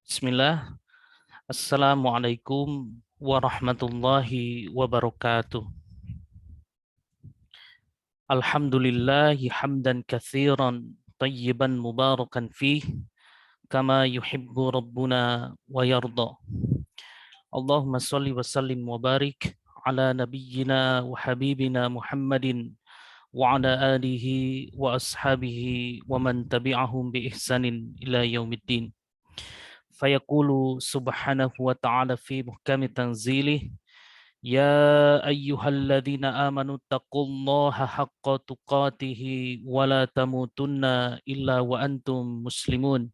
Bismillah. Assalamualaikum warahmatullahi wabarakatuh. Alhamdulillahi hamdan katsiran tayyiban mubarakan fih kama yuhibbu rabbuna wa yarda. Allahumma salli wa sallim wa barik ala nabiyyina wa habibina Muhammadin wa ala alihi wa ashabihi wa man tabi'ahum bi ihsanin ila yaumiddin. Fayaqulu subhanahu wa ta'ala fi muhkami tanzilih يا أيها الذين آمنوا اتقوا الله حق تقاته ولا تموتن إلا وأنتم مسلمون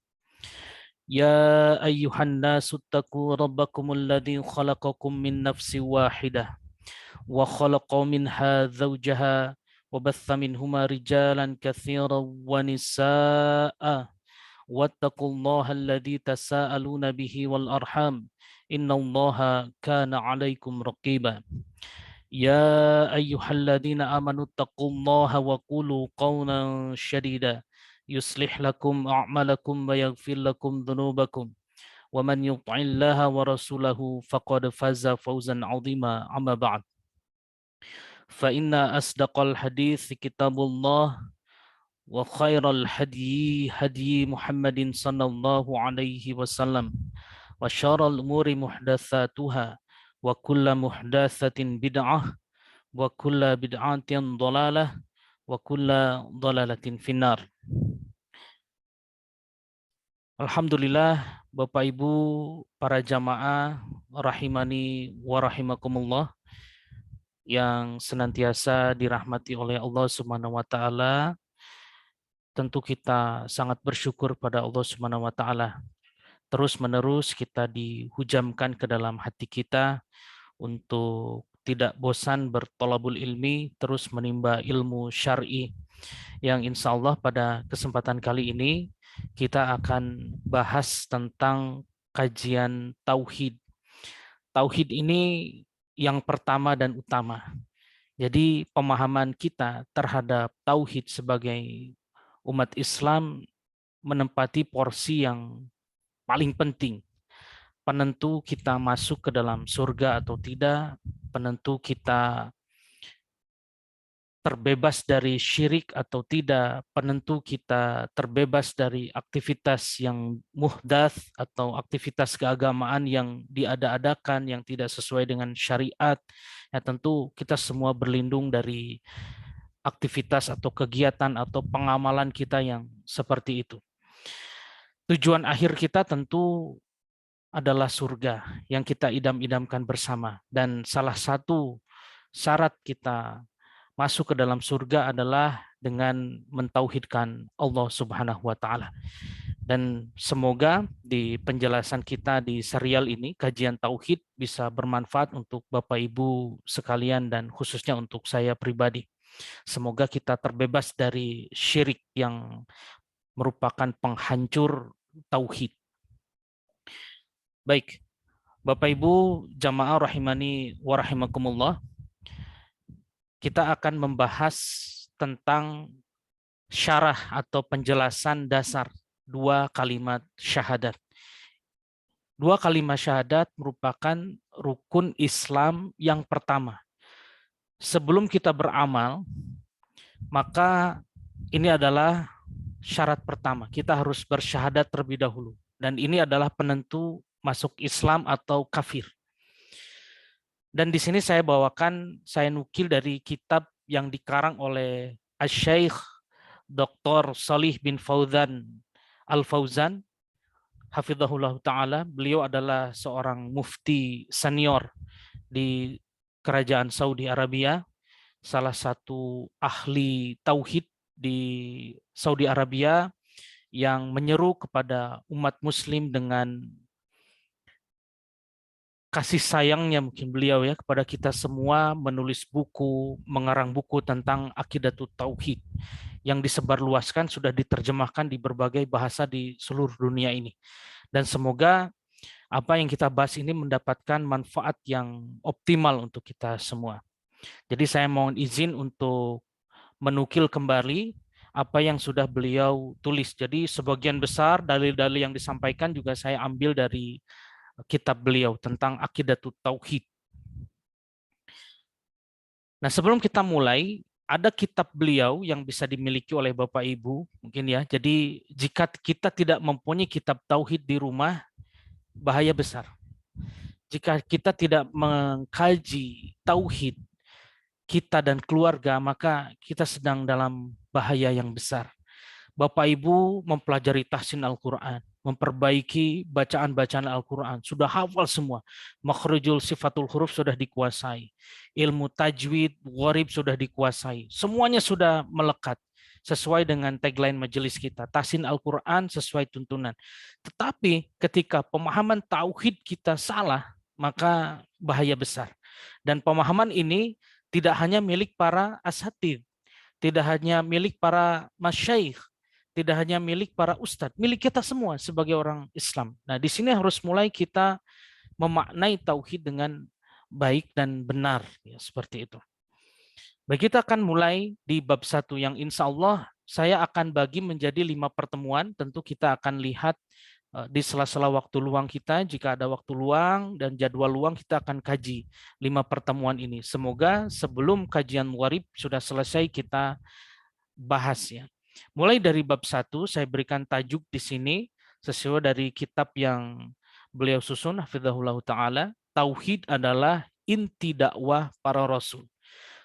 يا أيها الناس اتقوا ربكم الذي خلقكم من نفس واحدة وخلق منها زوجها وبث منهما رجالا كثيرا ونساء واتقوا الله الذي تساءلون به والأرحام إن الله كان عليكم رقيبا يا أيها الذين آمنوا اتقوا الله وقولوا قولا شديدا يصلح لكم أعمالكم ويغفر لكم ذنوبكم ومن يطع الله ورسوله فقد فاز فوزا عظيما أما بعد فإن أصدق الحديث كتاب الله وخير الهدي هدي محمد صلى الله عليه وسلم وشر الأمور محدثاتها وكل محدثة بدعة وكل بدعة ضلالة وكل ضلالة في النار. Alhamdulillah, Bapak Ibu para jamaah rahimani wa rahimakumullah yang senantiasa dirahmati oleh Allah Subhanahu wa taala. Tentu kita sangat bersyukur pada Allah Subhanahu wa taala. Terus-menerus kita dihujamkan ke dalam hati kita untuk tidak bosan bertolabul ilmi, terus menimba ilmu syar'i, yang insya Allah pada kesempatan kali ini kita akan bahas tentang kajian tauhid. Tauhid ini yang pertama dan utama. Jadi pemahaman kita terhadap tauhid sebagai umat Islam menempati porsi yang paling penting. Penentu kita masuk ke dalam surga atau tidak, penentu kita terbebas dari syirik atau tidak, penentu kita terbebas dari aktivitas yang muhdats atau aktivitas keagamaan yang diada-adakan yang tidak sesuai dengan syariat. Ya tentu kita semua berlindung dari aktivitas atau kegiatan atau pengamalan kita yang seperti itu. Tujuan akhir kita tentu adalah surga yang kita idam-idamkan bersama. Dan salah satu syarat kita masuk ke dalam surga adalah dengan mentauhidkan Allah Subhanahu wa taala. Dan semoga di penjelasan kita di serial ini, kajian tauhid, bisa bermanfaat untuk Bapak Ibu sekalian dan khususnya untuk saya pribadi. Semoga kita terbebas dari syirik yang merupakan penghancur tauhid. Baik, Bapak Ibu jamaah rahimani wa rahimakumullah, kita akan membahas tentang syarah atau penjelasan dasar dua kalimat syahadat. Dua kalimat syahadat merupakan rukun Islam yang pertama. Sebelum kita beramal, maka ini adalah syarat pertama. Kita harus bersyahadat terlebih dahulu. Dan ini adalah penentu masuk Islam atau kafir. Dan di sini saya nukil dari kitab yang dikarang oleh Asy-Syaikh Dr. Shalih bin Fauzan Al-Fauzan, hafizahullah ta'ala. Beliau adalah seorang mufti senior di kerajaan Saudi Arabia, salah satu ahli tauhid di Saudi Arabia yang menyeru kepada umat muslim dengan kasih sayangnya mungkin beliau ya kepada kita semua, menulis buku, mengarang buku tentang Aqidatut Tauhid yang disebarluaskan, sudah diterjemahkan di berbagai bahasa di seluruh dunia ini. Dan semoga apa yang kita bahas ini mendapatkan manfaat yang optimal untuk kita semua. Jadi saya mohon izin untuk menukil kembali apa yang sudah beliau tulis. Jadi sebagian besar dalil-dalil yang disampaikan juga saya ambil dari kitab beliau tentang Aqidatut Tauhid. Nah, sebelum kita mulai, ada kitab beliau yang bisa dimiliki oleh Bapak Ibu, mungkin ya. Jadi jika kita tidak mempunyai kitab tauhid di rumah, bahaya besar. Jika kita tidak mengkaji tauhid kita dan keluarga, maka kita sedang dalam bahaya yang besar. Bapak Ibu mempelajari tahsin Al-Quran, memperbaiki bacaan-bacaan Al-Quran, sudah hafal semua. Makhrijul sifatul huruf sudah dikuasai. Ilmu tajwid, gharib sudah dikuasai. Semuanya sudah melekat sesuai dengan tagline majelis kita. Tahsin Al-Quran sesuai tuntunan. Tetapi ketika pemahaman tauhid kita salah, maka bahaya besar. Dan pemahaman ini tidak hanya milik para asatidz, tidak hanya milik para masyaikh, tidak hanya milik para ustadz, milik kita semua sebagai orang Islam. Nah, di sini harus mulai kita memaknai tauhid dengan baik dan benar, ya, seperti itu. Baik, kita akan mulai di bab 1 yang insya Allah saya akan bagi menjadi 5 pertemuan. Tentu kita akan lihat di sela-sela waktu luang kita, jika ada waktu luang dan jadwal luang, kita akan kaji 5 pertemuan ini. Semoga sebelum kajian Muharib sudah selesai kita bahas, ya. Mulai dari bab 1 saya berikan tajuk di sini sesuai dari kitab yang beliau susun, hafizahullah taala. Tauhid adalah inti dakwah para rasul.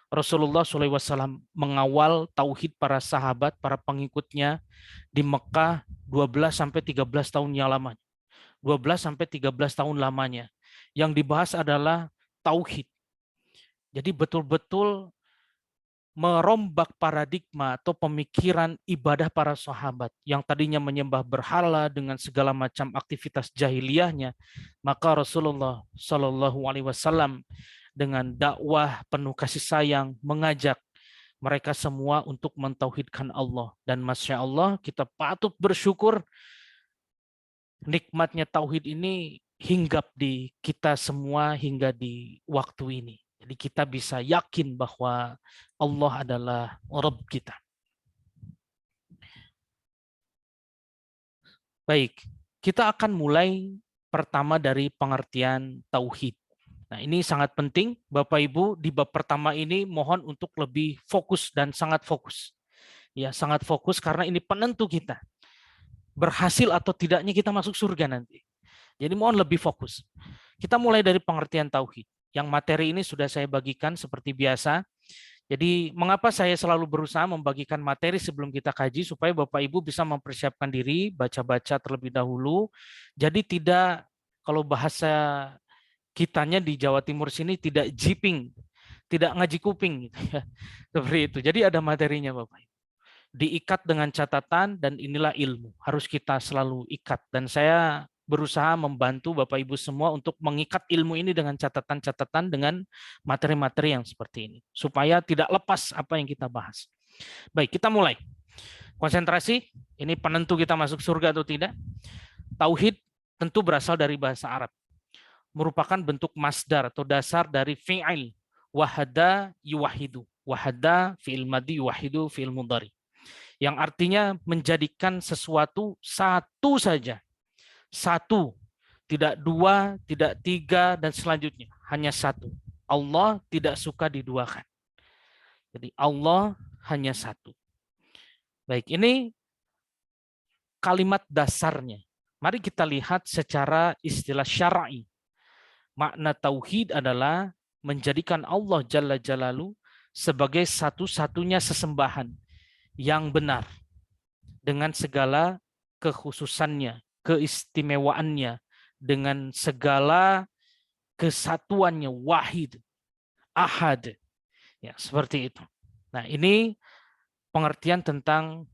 Rasulullah SAW mengawal tauhid para sahabat, para pengikutnya di Mekah 12-13 tahun yang lamanya. 12-13 tahun lamanya. Yang dibahas adalah tauhid. Jadi betul-betul merombak paradigma atau pemikiran ibadah para sahabat yang tadinya menyembah berhala dengan segala macam aktivitas jahiliyahnya, maka Rasulullah SAW dengan dakwah penuh kasih sayang mengajak mereka semua untuk mentauhidkan Allah. Dan Masya Allah, kita patut bersyukur nikmatnya tauhid ini hinggap di kita semua hingga di waktu ini. Jadi kita bisa yakin bahwa Allah adalah Rabb kita. Baik, kita akan mulai pertama dari pengertian tauhid. Nah, ini sangat penting, Bapak Ibu, di bab pertama ini mohon untuk lebih fokus dan sangat fokus. Ya, sangat fokus karena ini penentu kita. Berhasil atau tidaknya kita masuk surga nanti. Jadi mohon lebih fokus. Kita mulai dari pengertian tauhid. Yang materi ini sudah saya bagikan seperti biasa. Jadi mengapa saya selalu berusaha membagikan materi sebelum kita kaji supaya Bapak Ibu bisa mempersiapkan diri, baca-baca terlebih dahulu. Jadi tidak, kalau bahasa kitanya di Jawa Timur sini, tidak jiping, tidak ngaji kuping gitu ya. Seperti itu. Jadi ada materinya Bapak Ibu. Diikat dengan catatan dan inilah ilmu. Harus kita selalu ikat. Dan saya berusaha membantu Bapak Ibu semua untuk mengikat ilmu ini dengan catatan-catatan dengan materi-materi yang seperti ini. Supaya tidak lepas apa yang kita bahas. Baik, kita mulai. Konsentrasi, ini penentu kita masuk surga atau tidak. Tauhid tentu berasal dari bahasa Arab. Merupakan bentuk masdar atau dasar dari fi'il. Wahada yuwahidu. Wahada fi'il madhi yuwahidu fi'il mudhari. Yang artinya menjadikan sesuatu satu saja. Satu, tidak dua, tidak tiga, dan selanjutnya. Hanya satu. Allah tidak suka diduakan. Jadi Allah hanya satu. Baik, ini kalimat dasarnya. Mari kita lihat secara istilah syar'i. Makna tauhid adalah menjadikan Allah Jalla Jalalu sebagai satu-satunya sesembahan yang benar dengan segala kekhususannya, keistimewaannya, dengan segala kesatuannya, wahid, ahad. Ya, seperti itu. Nah, ini pengertian tentang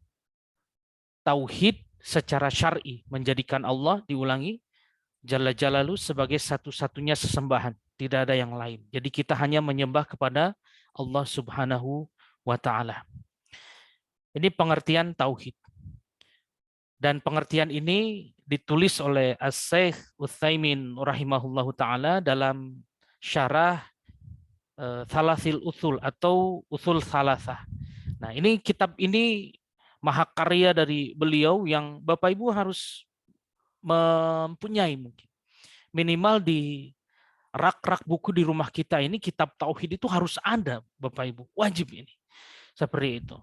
tauhid secara syar'i, menjadikan Allah, diulangi, Jalla Jalalu sebagai satu-satunya sesembahan, tidak ada yang lain. Jadi kita hanya menyembah kepada Allah Subhanahu wa taala. Ini pengertian tauhid. Dan pengertian ini ditulis oleh As-Syaikh Utsaimin rahimahullahu taala dalam syarah Thalathil Usul atau Usul Thalathah. Nah, ini kitab ini mahakarya dari beliau yang Bapak Ibu harus mempunyai mungkin. Minimal di rak-rak buku di rumah kita ini kitab tauhid itu harus ada, Bapak Ibu. Wajib ini. Seperti itu.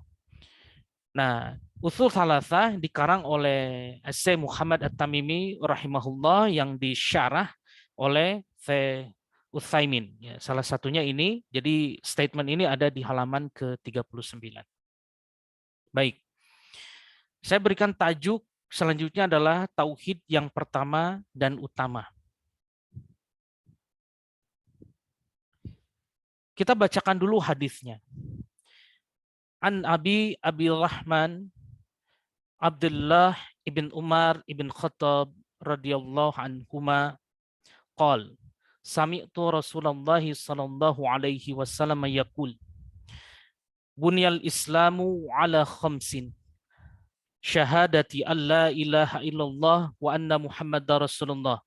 Nah, Ushul Thalatha dikarang oleh Syekh Muhammad At-Tamimi rahimahullah yang disyarah oleh Syekh Utsaimin. Ya, salah satunya ini, jadi statement ini ada di halaman ke-39. Baik. Saya berikan tajuk selanjutnya adalah tauhid yang pertama dan utama. Kita bacakan dulu hadisnya. An Abi Rahman Abdullah ibn Umar ibn Khattab radhiyallahu anhuma qal sami'tu Rasulullah sallallahu alaihi wasallam yaqul bunyal islamu ala khamsin syahadati an la ilaha illallah wa anna muhammadar rasulullah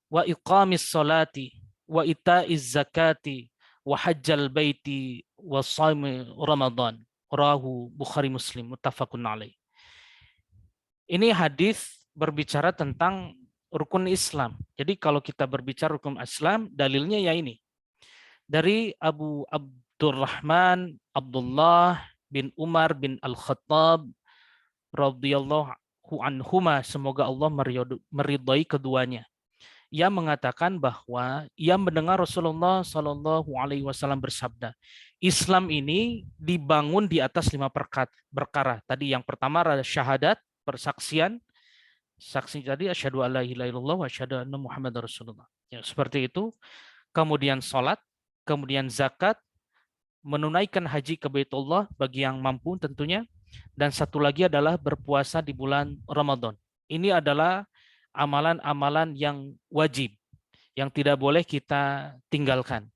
wa iqamis salati wa ita'iz zakati wa hajjal baiti wa shaumi ramadan rawahu Bukhari Muslim muttafaqun alaih. Ini hadis berbicara tentang rukun Islam. Jadi kalau kita berbicara rukun Islam, dalilnya ya ini. Dari Abu Abdurrahman Abdullah bin Umar bin Al-Khattab radhiyallahu anhuma, semoga Allah meridhai keduanya. Ia mengatakan bahwa ia mendengar Rasulullah Shallallahu Alaihi Wasallam bersabda, Islam ini dibangun di atas 5 perkara. Tadi yang pertama adalah syahadat, persaksian, saksi tadi asyhadu alla ilaha illallah wa asyhadu anna muhammadar rasulullah. Ya, seperti itu. Kemudian salat, kemudian zakat, menunaikan haji ke Baitullah bagi yang mampu tentunya, dan satu lagi adalah berpuasa di bulan Ramadan. Ini adalah amalan-amalan yang wajib yang tidak boleh kita tinggalkan.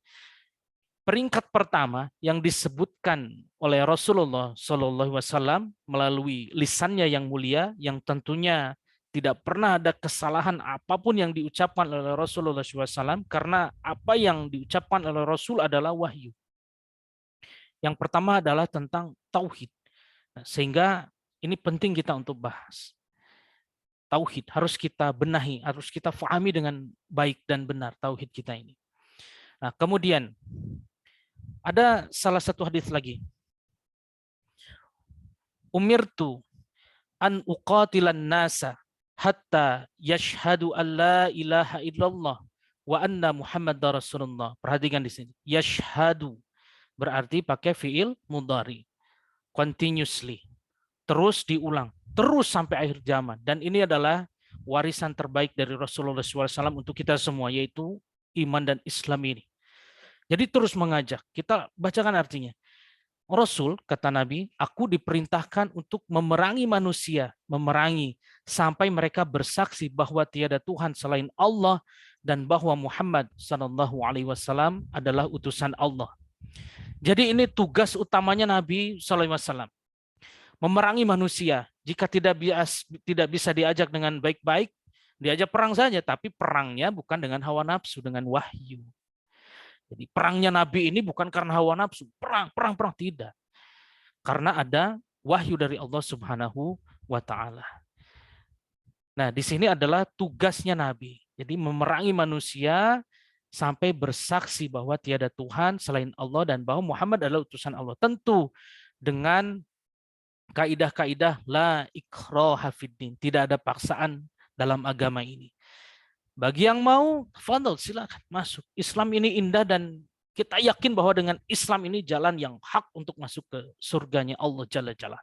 Peringkat pertama yang disebutkan oleh Rasulullah Shallallahu Alaihi Wasallam melalui lisannya yang mulia, yang tentunya tidak pernah ada kesalahan apapun yang diucapkan oleh Rasulullah SAW, karena apa yang diucapkan oleh Rasul adalah wahyu. Yang pertama adalah tentang tauhid, sehingga ini penting kita untuk bahas. Tauhid harus kita benahi, harus kita fahami dengan baik dan benar tauhid kita ini. Nah, kemudian ada salah satu hadis lagi. Umirtu an uqatilan nasa hatta yashhadu an la ilaha illallah wa anna muhammadar rasulullah. Perhatikan di sini. Yashhadu berarti pakai fiil mudhari. Continuously. Terus diulang. Terus sampai akhir zaman. Dan ini adalah warisan terbaik dari Rasulullah SAW untuk kita semua, yaitu iman dan Islam ini. Jadi terus mengajak. Kita bacakan artinya. Rasul, kata Nabi, aku diperintahkan untuk memerangi manusia, memerangi sampai mereka bersaksi bahwa tiada Tuhan selain Allah dan bahwa Muhammad SAW adalah utusan Allah. Jadi ini tugas utamanya Nabi SAW. Memerangi manusia. Jika tidak bisa diajak dengan baik-baik, diajak perang saja, tapi perangnya bukan dengan hawa nafsu, dengan wahyu. Jadi perangnya Nabi ini bukan karena hawa nafsu, perang, tidak. Karena ada wahyu dari Allah Subhanahu wa taala. Nah, di sini adalah tugasnya Nabi. Jadi memerangi manusia sampai bersaksi bahwa tiada Tuhan selain Allah dan bahwa Muhammad adalah utusan Allah. Tentu dengan kaidah-kaidah la ikraha fiddin, tidak ada paksaan dalam agama ini. Bagi yang mau, fadhil, silakan masuk. Islam ini indah dan kita yakin bahwa dengan Islam ini jalan yang hak untuk masuk ke surganya Allah Jalla Jalla.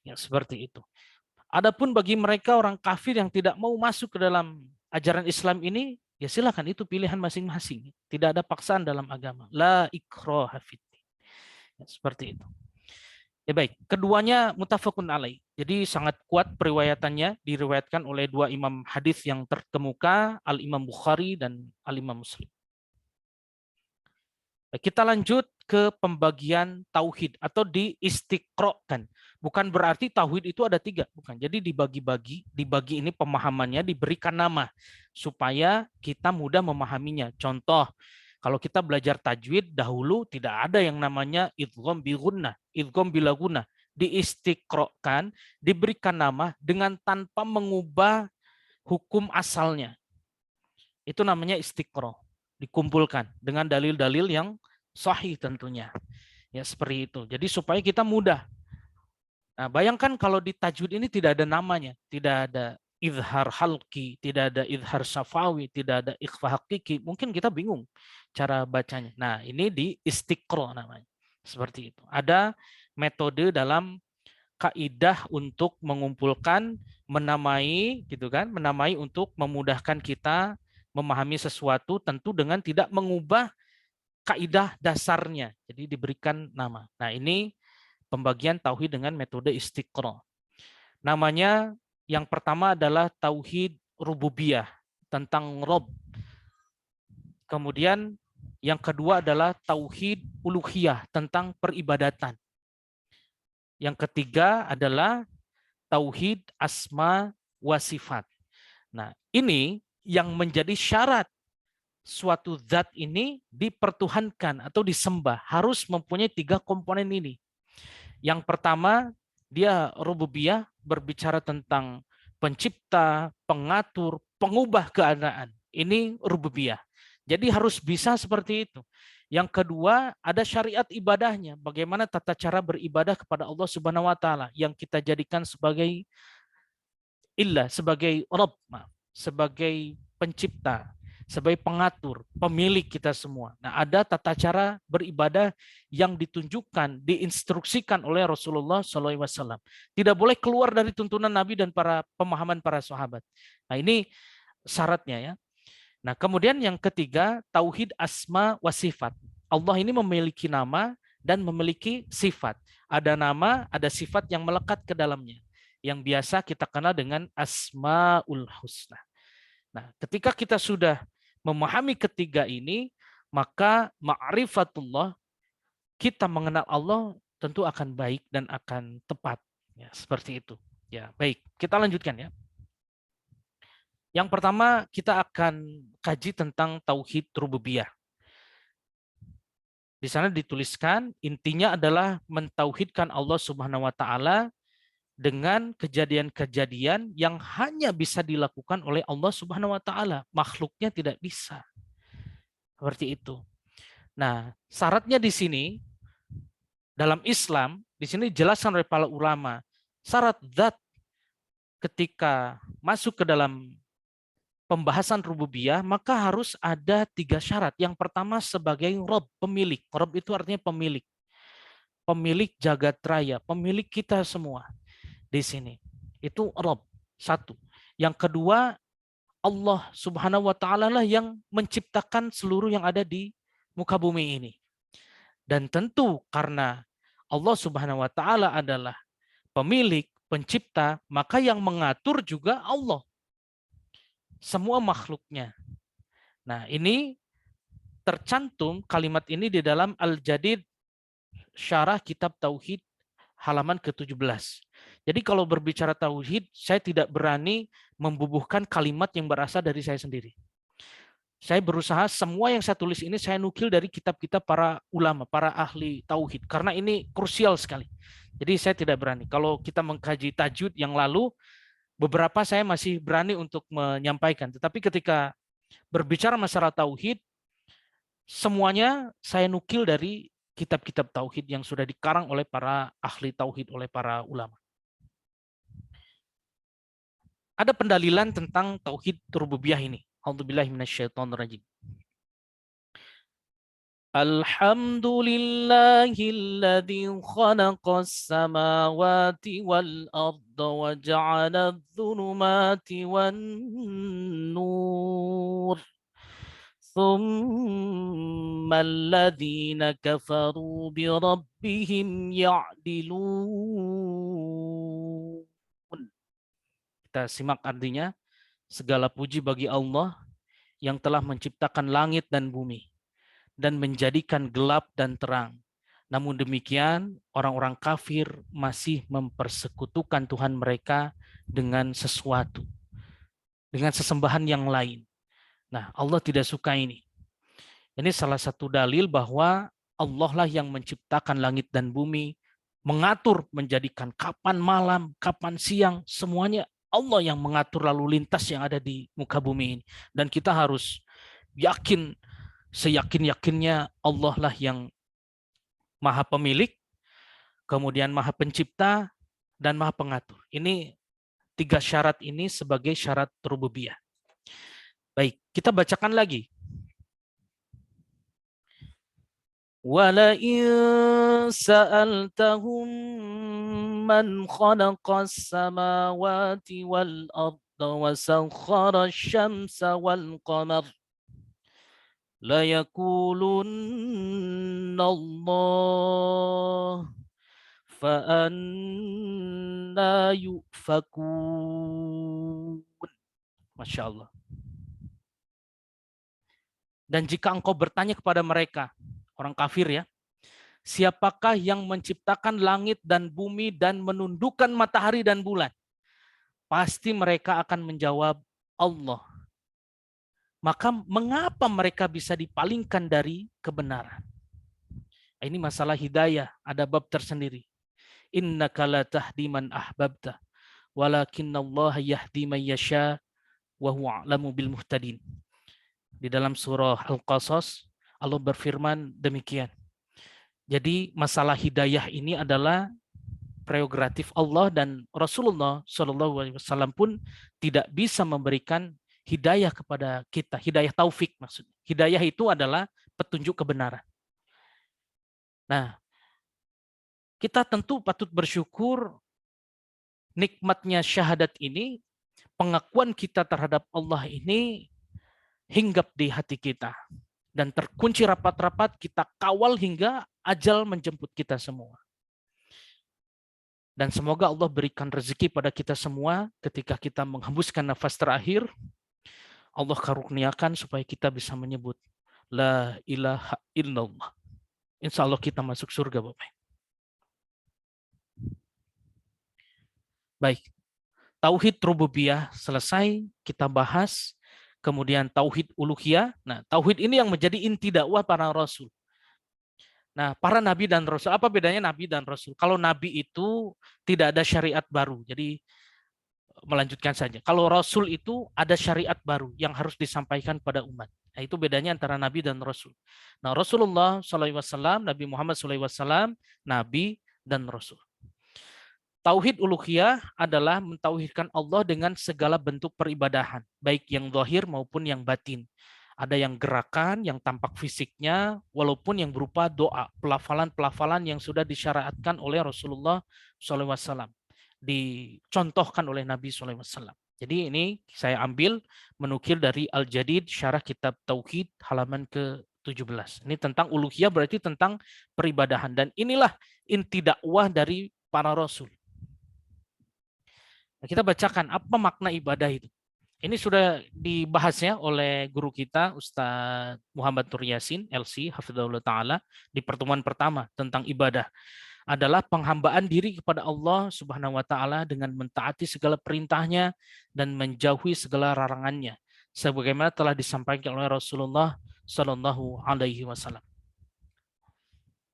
Ya, seperti itu. Adapun bagi mereka orang kafir yang tidak mau masuk ke dalam ajaran Islam ini, ya silakan, itu pilihan masing-masing. Tidak ada paksaan dalam agama. La ikraha fiddin. Ya, seperti itu. Ya baik, keduanya muttafaqun alaih. Jadi sangat kuat periwayatannya, diriwayatkan oleh dua imam hadis yang terkemuka, Al-Imam Bukhari dan Al-Imam Muslim. Kita lanjut ke pembagian tauhid atau diistiqro'kan. Bukan berarti tauhid itu ada 3, bukan. Jadi dibagi ini pemahamannya, diberikan nama supaya kita mudah memahaminya. Contoh, kalau kita belajar tajwid dahulu tidak ada yang namanya idgham bi gunnah, idgham bila gunnah. diistiqro'kan, diberikan nama dengan tanpa mengubah hukum asalnya. Itu namanya istiqro, dikumpulkan dengan dalil-dalil yang sahih tentunya. Ya seperti itu. Jadi supaya kita mudah. Nah, bayangkan kalau di tajwid ini tidak ada namanya, tidak ada izhar halqi, tidak ada izhar syafawi, tidak ada ikhfa hakiki, mungkin kita bingung cara bacanya. Nah, ini di istiqro namanya. Seperti itu. Ada metode dalam kaidah untuk mengumpulkan, menamai gitu kan, menamai untuk memudahkan kita memahami sesuatu tentu dengan tidak mengubah kaidah dasarnya. Jadi diberikan nama. Nah, ini pembagian tauhid dengan metode istiqro. Namanya yang pertama adalah tauhid rububiyah, tentang Rob. Kemudian yang kedua adalah tauhid uluhiyah, tentang peribadatan. Yang ketiga adalah tauhid asma wa sifat. Nah, ini yang menjadi syarat suatu zat ini dipertuhankan atau disembah, harus mempunyai 3 komponen ini. Yang pertama, dia rububiyah, berbicara tentang pencipta, pengatur, pengubah keadaan. Ini rububiyah. Jadi harus bisa seperti itu. Yang kedua, ada syariat ibadahnya. Bagaimana tata cara beribadah kepada Allah Subhanahu wa taala yang kita jadikan sebagai illah, sebagai Rabb, sebagai pencipta, sebagai pengatur, pemilik kita semua. Nah, ada tata cara beribadah yang ditunjukkan, diinstruksikan oleh Rasulullah SAW. Tidak boleh keluar dari tuntunan Nabi dan para pemahaman para sahabat. Nah, ini syaratnya ya. Nah, kemudian yang ketiga, tauhid asma wa sifat. Allah ini memiliki nama dan memiliki sifat. Ada nama, ada sifat yang melekat ke dalamnya. Yang biasa kita kenal dengan asmaul husna. Nah, ketika kita sudah memahami ketiga ini, maka ma'rifatullah, kita mengenal Allah tentu akan baik dan akan tepat. Ya, seperti itu. Ya, baik. Kita lanjutkan ya. Yang pertama kita akan kaji tentang tauhid rububiyah. Di sana dituliskan intinya adalah mentauhidkan Allah Subhanahu wa taala dengan kejadian-kejadian yang hanya bisa dilakukan oleh Allah Subhanahu wa taala, makhluknya tidak bisa. Seperti itu. Nah, syaratnya di sini dalam Islam, di sini dijelaskan oleh para ulama, syarat zat ketika masuk ke dalam pembahasan rububiyah, maka harus ada 3 syarat. Yang pertama sebagai Rob, pemilik. Rob itu artinya pemilik. Pemilik jagat raya, pemilik kita semua di sini. Itu Rob, satu. Yang kedua, Allah Subhanahu wa taala lah yang menciptakan seluruh yang ada di muka bumi ini. Dan tentu karena Allah Subhanahu wa taala adalah pemilik, pencipta, maka yang mengatur juga Allah. Semua makhluknya. Nah, ini tercantum kalimat ini di dalam Al-Jadid Syarah Kitab Tauhid halaman ke-17. Jadi kalau berbicara tauhid, saya tidak berani membubuhkan kalimat yang berasal dari saya sendiri. Saya berusaha semua yang saya tulis ini saya nukil dari kitab-kitab para ulama, para ahli tauhid, karena ini krusial sekali. Jadi saya tidak berani. Kalau kita mengkaji tajwid yang lalu, beberapa saya masih berani untuk menyampaikan. Tetapi ketika berbicara masalah tauhid, semuanya saya nukil dari kitab-kitab tauhid yang sudah dikarang oleh para ahli tauhid, oleh para ulama. Ada pendalilan tentang tauhid rububiyah ini. A'udzubillahi minasyaitonirrajim. Alhamdulillahilladzi khalaqas samawati wal arda wa ja'ala adh-dhulumati wan nur. Tsummal ladzina kafaru bi rabbihim ya'dilun. Kita simak artinya. Segala puji bagi Allah yang telah menciptakan langit dan bumi dan menjadikan gelap dan terang. Namun demikian, orang-orang kafir masih mempersekutukan Tuhan mereka dengan sesuatu, dengan sesembahan yang lain. Nah, Allah tidak suka ini. Ini salah satu dalil bahwa Allah lah yang menciptakan langit dan bumi, mengatur, menjadikan kapan malam, kapan siang, semuanya Allah yang mengatur lalu lintas yang ada di muka bumi ini. Dan kita harus yakin, seyakin-yakinnya Allah lah yang maha pemilik, kemudian maha pencipta, dan maha pengatur. Ini tiga syarat ini sebagai syarat rububiyah. Baik, kita bacakan lagi. وَلَئِن سَأَلْتَهُم مَّنْ خَلَقَ السَّمَاوَاتِ وَالْأَرْضَ وَسَخَّرَ الشَّمْسَ وَالْقَمَرَ لَيَقُولُنَّ اللَّهُ فَأَنَّى يُؤْفَكُونَ. Masya Allah. Dan jika engkau bertanya kepada mereka, orang kafir ya, siapakah yang menciptakan langit dan bumi dan menundukkan matahari dan bulan? Pasti mereka akan menjawab Allah. Maka mengapa mereka bisa dipalingkan dari kebenaran? Ini masalah hidayah, ada bab tersendiri. Innaka la tahdi man ahbabta, walakinallaha yahdi man yasha wa huwa a'lamu bil muhtadin. Di dalam surah Al-Qasas, Allah berfirman demikian. Jadi masalah hidayah ini adalah prerogatif Allah, dan Rasulullah SAW pun tidak bisa memberikan hidayah kepada kita, hidayah taufik maksudnya. Hidayah itu adalah petunjuk kebenaran. Nah, kita tentu patut bersyukur nikmatnya syahadat ini, pengakuan kita terhadap Allah ini hinggap di hati kita dan terkunci rapat-rapat, kita kawal hingga ajal menjemput kita semua. Dan semoga Allah berikan rezeki pada kita semua ketika kita menghembuskan nafas terakhir, Allah karuniakan supaya kita bisa menyebut La ilaha illallah. Insya Allah kita masuk surga, Bapak. Baik, tauhid rububiyah selesai kita bahas. Kemudian tauhid uluhiyah. Nah, tauhid ini yang menjadi inti dakwah para rasul. Nah, para nabi dan rasul, apa bedanya nabi dan rasul? Kalau nabi itu tidak ada syariat baru, jadi melanjutkan saja. Kalau rasul itu ada syariat baru yang harus disampaikan pada umat. Nah, itu bedanya antara nabi dan rasul. Nah, Rasulullah SAW, Nabi Muhammad SAW, nabi dan rasul. Tauhid uluhiyah adalah mentauhidkan Allah dengan segala bentuk peribadahan, baik yang zahir maupun yang batin. Ada yang gerakan, yang tampak fisiknya, walaupun yang berupa doa, pelafalan-pelafalan yang sudah disyariatkan oleh Rasulullah SAW, dicontohkan oleh Nabi SAW. Jadi ini saya ambil menukil dari Al-Jadid, Syarah Kitab Tauhid, halaman ke-17. Ini tentang uluhiyah, berarti tentang peribadahan. Dan inilah inti dakwah dari para Rasul. Nah, kita bacakan apa makna ibadah itu. Ini sudah dibahasnya oleh guru kita Ustadz Muhammad Nur Yasin LC Hafizahullah Ta'ala di pertemuan pertama tentang ibadah. Adalah penghambaan diri kepada Allah Subhanahu wa Ta'ala dengan mentaati segala perintahnya dan menjauhi segala larangannya, sebagaimana telah disampaikan oleh Rasulullah Shallallahu Alaihi Wasallam.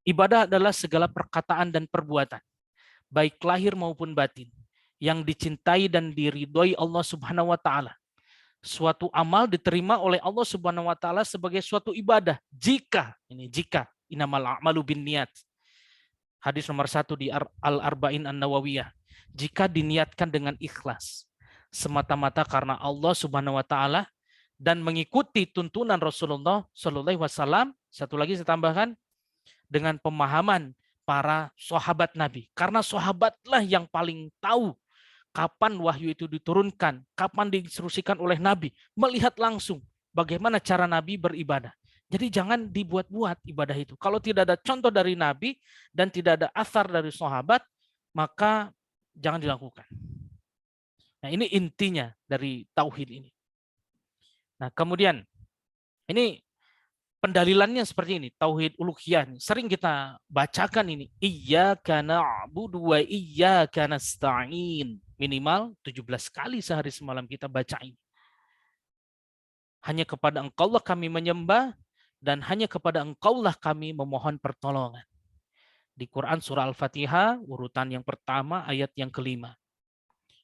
Ibadah adalah segala perkataan dan perbuatan, baik lahir maupun batin, yang dicintai dan diridhoi Allah Subhanahu wa Ta'ala. Suatu amal diterima oleh Allah Subhanahu wa Ta'ala sebagai suatu ibadah jika innamal a'malu binniyat. Hadis nomor 1 di Al-Arba'in An-Nawawiyah. Jika diniatkan dengan ikhlas, semata-mata karena Allah Subhanahu wa Ta'ala dan mengikuti tuntunan Rasulullah Sallallahu Alaihi Wasallam. Satu lagi saya tambahkan, dengan pemahaman para sahabat Nabi. Karena sahabatlah yang paling tahu kapan wahyu itu diturunkan, kapan diinstruksikan oleh Nabi, melihat langsung bagaimana cara Nabi beribadah. Jadi jangan dibuat-buat ibadah itu. Kalau tidak ada contoh dari Nabi dan tidak ada asar dari sahabat, maka jangan dilakukan. Nah, ini intinya dari tauhid ini. Nah, kemudian ini pendalilannya seperti ini, tauhid uluhiyah. Sering kita bacakan ini, iyyaka na'budu wa iyyaka nasta'in. Minimal 17 kali sehari semalam kita baca ini. Hanya kepada Engkau lah kami menyembah dan hanya kepada Engkau lah kami memohon pertolongan. Di Quran surah Al-Fatihah, urutan yang pertama, ayat yang kelima.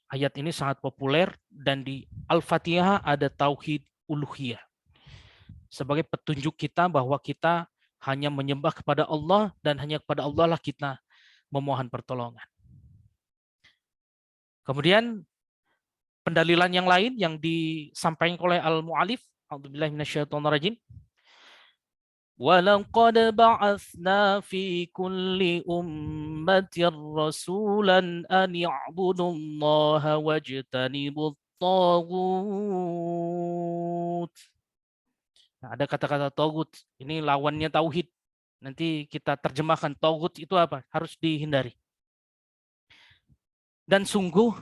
Ayat ini sangat populer dan di Al-Fatihah ada tauhid uluhiyah. Sebagai petunjuk kita bahwa kita hanya menyembah kepada Allah dan hanya kepada Allah lah kita memohon pertolongan. Kemudian pendalilan yang lain yang disampaikan oleh Al-Mu'alif, A'udzubillahi minasyaitonirrajim. وَلَقَدْ بَعَثْنَا فِي كُلِّ أُمَّةٍ رَسُولًا أَنِ اعْبُدُوا اللَّهَ وَاجْتَنِبُوا الطَّاغُوتَ. Nah, ada kata-kata togut, ini lawannya tauhid. Nanti kita terjemahkan togut itu apa? Harus dihindari. Dan sungguh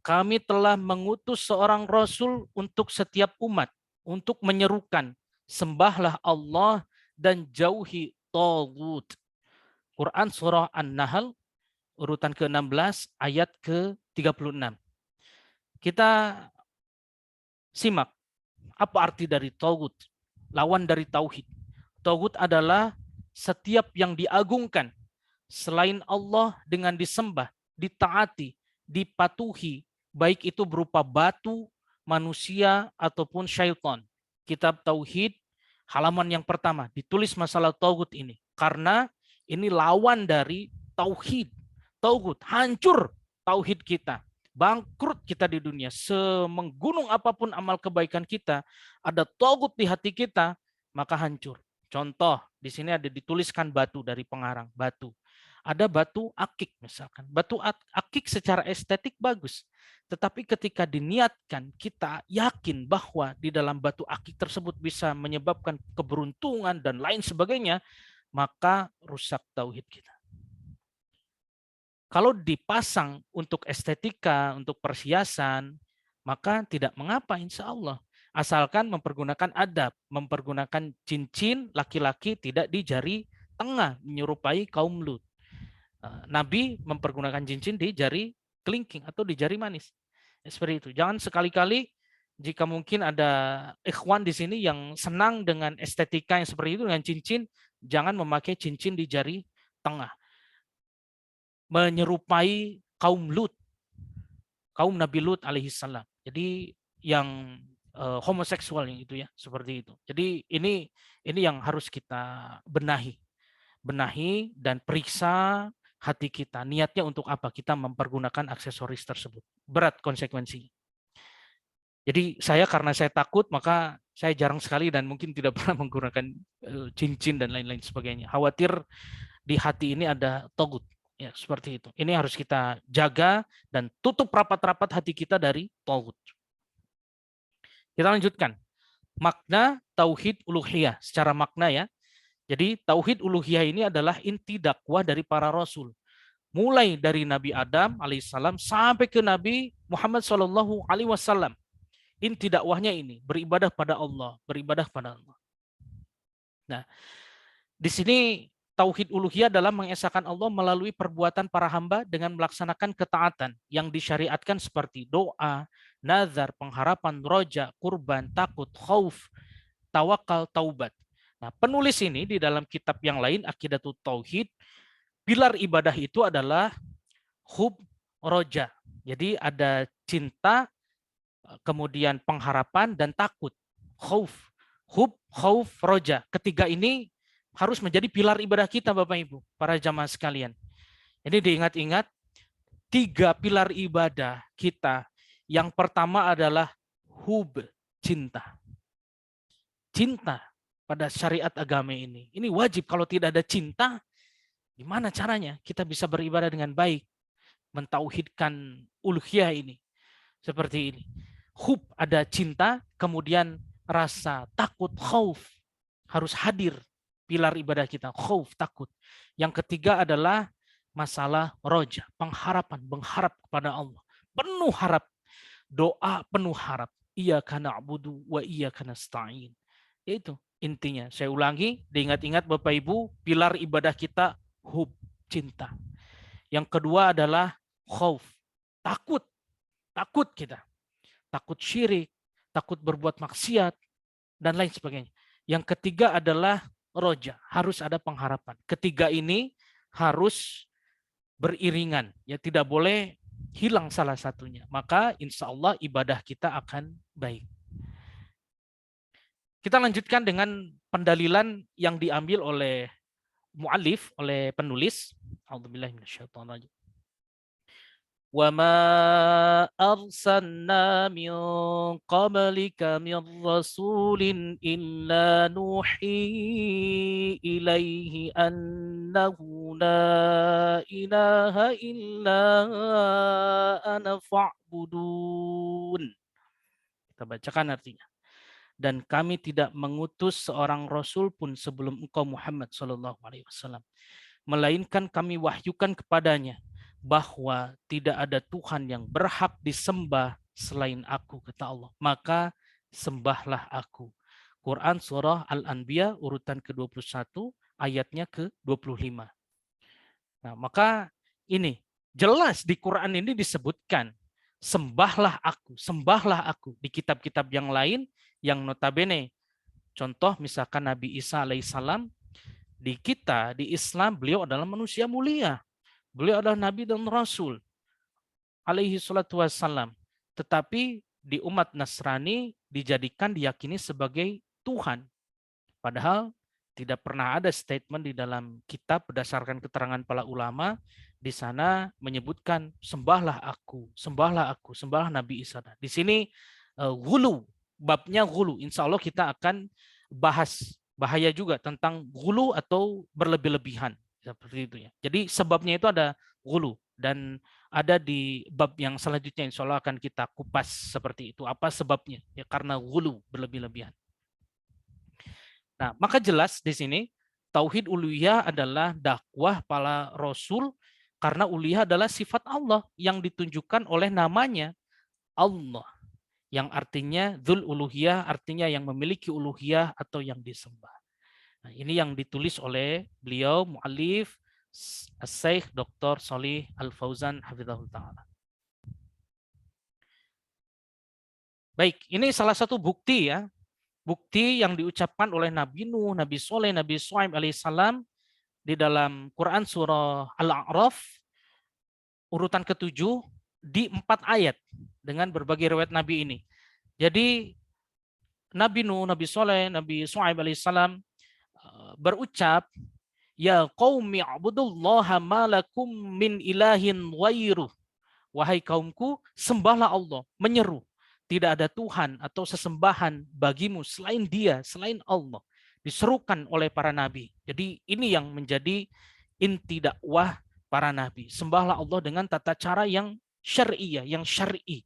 kami telah mengutus seorang rasul untuk setiap umat, untuk menyerukan, sembahlah Allah dan jauhi tagut. Quran surah An-Nahl, urutan ke-16, ayat ke-36. Kita simak, apa arti dari tagut? Lawan dari tauhid. Tagut adalah setiap yang diagungkan selain Allah dengan disembah, ditaati, dipatuhi, baik itu berupa batu, manusia, ataupun syaitan. Kitab Tauhid, halaman yang pertama, ditulis masalah Tauhid ini. Karena ini lawan dari Tauhid. Tauhid, hancur Tauhid kita. Bangkrut kita di dunia. Semenggunung apapun amal kebaikan kita, ada Tauhid di hati kita, maka hancur. Contoh, di sini ada dituliskan batu dari pengarang, batu. Ada batu akik misalkan. Batu akik secara estetik bagus. Tetapi ketika diniatkan, kita yakin bahwa di dalam batu akik tersebut bisa menyebabkan keberuntungan dan lain sebagainya, maka rusak tauhid kita. Kalau dipasang untuk estetika, untuk perhiasan, maka tidak mengapa insya Allah. Asalkan mempergunakan adab, mempergunakan cincin laki-laki tidak di jari tengah, menyerupai kaum Lut. Nabi mempergunakan cincin di jari kelingking atau di jari manis. Seperti itu. Jangan sekali-kali jika mungkin ada ikhwan di sini yang senang dengan estetika yang seperti itu dengan cincin, jangan memakai cincin di jari tengah. Menyerupai kaum Lut, kaum Nabi Lut alaihissalam. Jadi yang homoseksual yang itu ya, seperti itu. Jadi ini yang harus kita benahi dan periksa hati kita. Niatnya untuk apa? Kita mempergunakan aksesoris tersebut. Berat konsekuensinya. Jadi karena saya takut, maka saya jarang sekali dan mungkin tidak pernah menggunakan cincin dan lain-lain sebagainya. Khawatir di hati ini ada togut. Ya, seperti itu. Ini harus kita jaga dan tutup rapat-rapat hati kita dari togut. Kita lanjutkan. Makna tauhid uluhiyah. Secara makna ya. Jadi tauhid uluhiyah ini adalah inti dakwah dari para rasul. Mulai dari Nabi Adam alaihissalam sampai ke Nabi Muhammad sallallahu alaihi wasallam. Inti dakwahnya ini beribadah pada Allah, beribadah pada Allah. Nah, di sini tauhid uluhiyah adalah mengesahkan Allah melalui perbuatan para hamba dengan melaksanakan ketaatan yang disyariatkan seperti doa, nazar, pengharapan, roja, kurban, takut, khauf, tawakal, taubat. Nah, penulis ini di dalam kitab yang lain, Aqidatut Tauhid, pilar ibadah itu adalah hub, roja. Jadi ada cinta, kemudian pengharapan, dan takut. Khauf, hub, khauf, roja. Ketiga ini harus menjadi pilar ibadah kita, Bapak Ibu, para jamaah sekalian. Ini diingat-ingat, 3 pilar ibadah kita. Yang pertama adalah hub, cinta. Cinta pada syariat agama ini. Ini wajib, kalau tidak ada cinta, gimana caranya kita bisa beribadah dengan baik, mentauhidkan uluhiyah ini. Seperti ini. Hub, ada cinta, kemudian rasa takut, khauf, harus hadir pilar ibadah kita, khauf, takut. Yang ketiga adalah masalah roja, pengharapan, mengharap kepada Allah. Penuh harap, doa penuh harap. Iyyaka na'budu wa iyyaka nasta'in. Itu intinya. Saya ulangi, diingat-ingat Bapak Ibu, pilar ibadah kita hub, cinta. Yang kedua adalah khauf, takut. Takut kita. Takut syirik, takut berbuat maksiat, dan lain sebagainya. Yang ketiga adalah roja, harus ada pengharapan. Ketiga ini harus beriringan, ya tidak boleh hilang salah satunya. Maka insya Allah ibadah kita akan baik. Kita lanjutkan dengan pendalilan yang diambil oleh mu'alif, oleh penulis. A'udzubillahi minasyaitonir rajim. وَمَا أَرْسَلْنَا مِنْ قَبْلِكَ مِنْ رَسُولٍ إِلَّا نُوحِي إِلَيْهِ أَنَّهُ لَا إِلَهَ إِلَّا أَنَا فَاعْبُدُونِ. Kita bacakan artinya. Dan kami tidak mengutus seorang rasul pun sebelum engkau Muhammad SAW, melainkan kami wahyukan kepadanya bahwa tidak ada Tuhan yang berhak disembah selain aku, kata Allah. Maka sembahlah aku. Quran surah Al-Anbiya urutan ke-21 ayatnya ke-25. Nah, maka ini jelas di Quran ini disebutkan sembahlah aku. Di kitab-kitab yang lain yang notabene contoh misalkan Nabi Isa alaihissalam, di kita di Islam beliau adalah manusia mulia. Beliau adalah nabi dan rasul alaihi salatu wassalam. Tetapi di umat Nasrani dijadikan, diyakini sebagai Tuhan. Padahal tidak pernah ada statement di dalam kitab berdasarkan keterangan para ulama di sana menyebutkan sembahlah aku, sembahlah Nabi Isa. Di sini ghulu, babnya ghulu. Insya Allah kita akan bahas bahaya juga tentang ghulu atau berlebih-lebihan seperti itu ya. Jadi sebabnya itu ada ghulu dan ada di bab yang selanjutnya insya Allah akan kita kupas seperti itu. Apa sebabnya? Ya karena ghulu, berlebih-lebihan. Nah, maka jelas di sini tauhid uluhiyah adalah dakwah para rasul karena uluhiyah adalah sifat Allah yang ditunjukkan oleh namanya Allah, yang artinya dzul uluhiyah, artinya yang memiliki uluhiyah atau yang disembah. Nah, ini yang ditulis oleh beliau mu'alif Syekh Dr. Shalih Al-Fauzan hafizahullah ta'ala. Baik, ini salah satu bukti ya. Bukti yang diucapkan oleh Nabi Nuh, Nabi Soleh, Nabi Shu'aib alaihissalam di dalam Quran surah Al-A'raf urutan ke-7 di 4 ayat dengan berbagai riwayat Nabi ini. Jadi Nabi Nuh, Nabi Soleh, Nabi Shu'aib alaihissalam berucap, ya qaumi a'budullaha ma lakum min ilahin ghairuh. Wahai kaumku, sembahlah Allah, menyeru. Tidak ada Tuhan atau sesembahan bagimu selain Dia, selain Allah. Diserukan oleh para nabi. Jadi ini yang menjadi inti dakwah para nabi. Sembahlah Allah dengan tata cara yang syar'iyah, yang syar'i.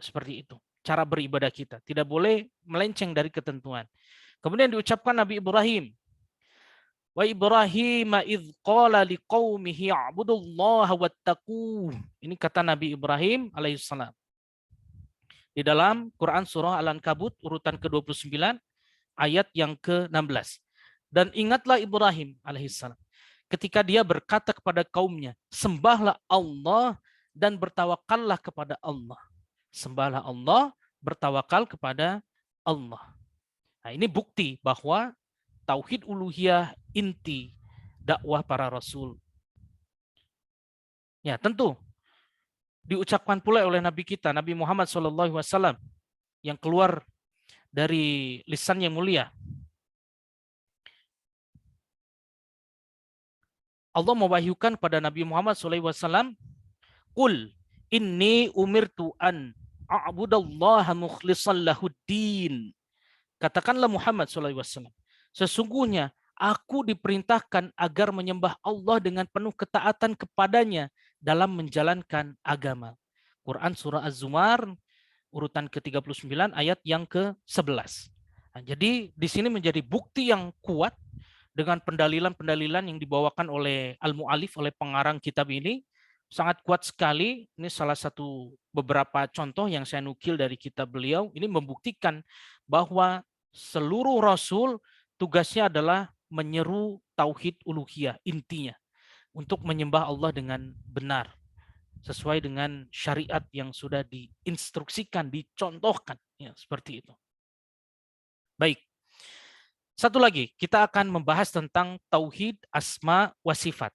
Seperti itu. Cara beribadah kita. Tidak boleh melenceng dari ketentuan. Kemudian diucapkan Nabi Ibrahim. Wa Ibrahim idz qala liqaumihi a'budullaha wattaquh. Ini kata Nabi Ibrahim alaihissalam. Di dalam Quran surah Al-Ankabut urutan ke-29 ayat yang ke-16. Dan ingatlah Ibrahim alaihissalam ketika dia berkata kepada kaumnya, sembahlah Allah dan bertawakallah kepada Allah. Sembahlah Allah, bertawakal kepada Allah. Nah, ini bukti bahwa tauhid uluhiyah inti dakwah para rasul. Ya, tentu diucapkan pula oleh Nabi kita, Nabi Muhammad SAW, yang keluar dari lisan yang mulia. Allah mewahyukan pada Nabi Muhammad SAW, Qul inni umirtu an a'budallaha mukhlishan lahuddin. Katakanlah Muhammad SAW, sesungguhnya aku diperintahkan agar menyembah Allah dengan penuh ketaatan kepadanya dalam menjalankan agama. Quran surah Az-Zumar urutan ke-39 ayat yang ke-11. Nah, jadi di sini menjadi bukti yang kuat dengan pendalilan-pendalilan yang dibawakan oleh al-mu'alif, oleh pengarang kitab ini, sangat kuat sekali. Ini salah satu beberapa contoh yang saya nukil dari kitab beliau. Ini membuktikan bahwa seluruh rasul tugasnya adalah menyeru tauhid uluhiyah intinya, untuk menyembah Allah dengan benar sesuai dengan syariat yang sudah diinstruksikan, dicontohkan, ya seperti itu. Baik. Satu lagi, kita akan membahas tentang tauhid asma wa sifat.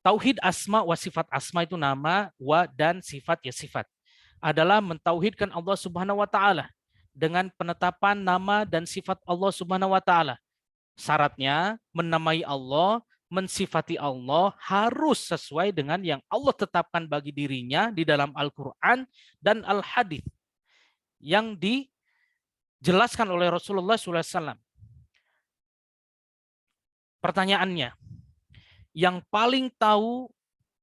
Tauhid asma wa sifat, asma itu nama, wa dan sifat ya sifat, adalah mentauhidkan Allah Subhanahu wa taala dengan penetapan nama dan sifat Allah Subhanahu wa taala. Syaratnya menamai Allah, mensifati Allah harus sesuai dengan yang Allah tetapkan bagi dirinya di dalam Al-Qur'an dan Al-Hadits yang dijelaskan oleh Rasulullah SAW. Pertanyaannya, yang paling tahu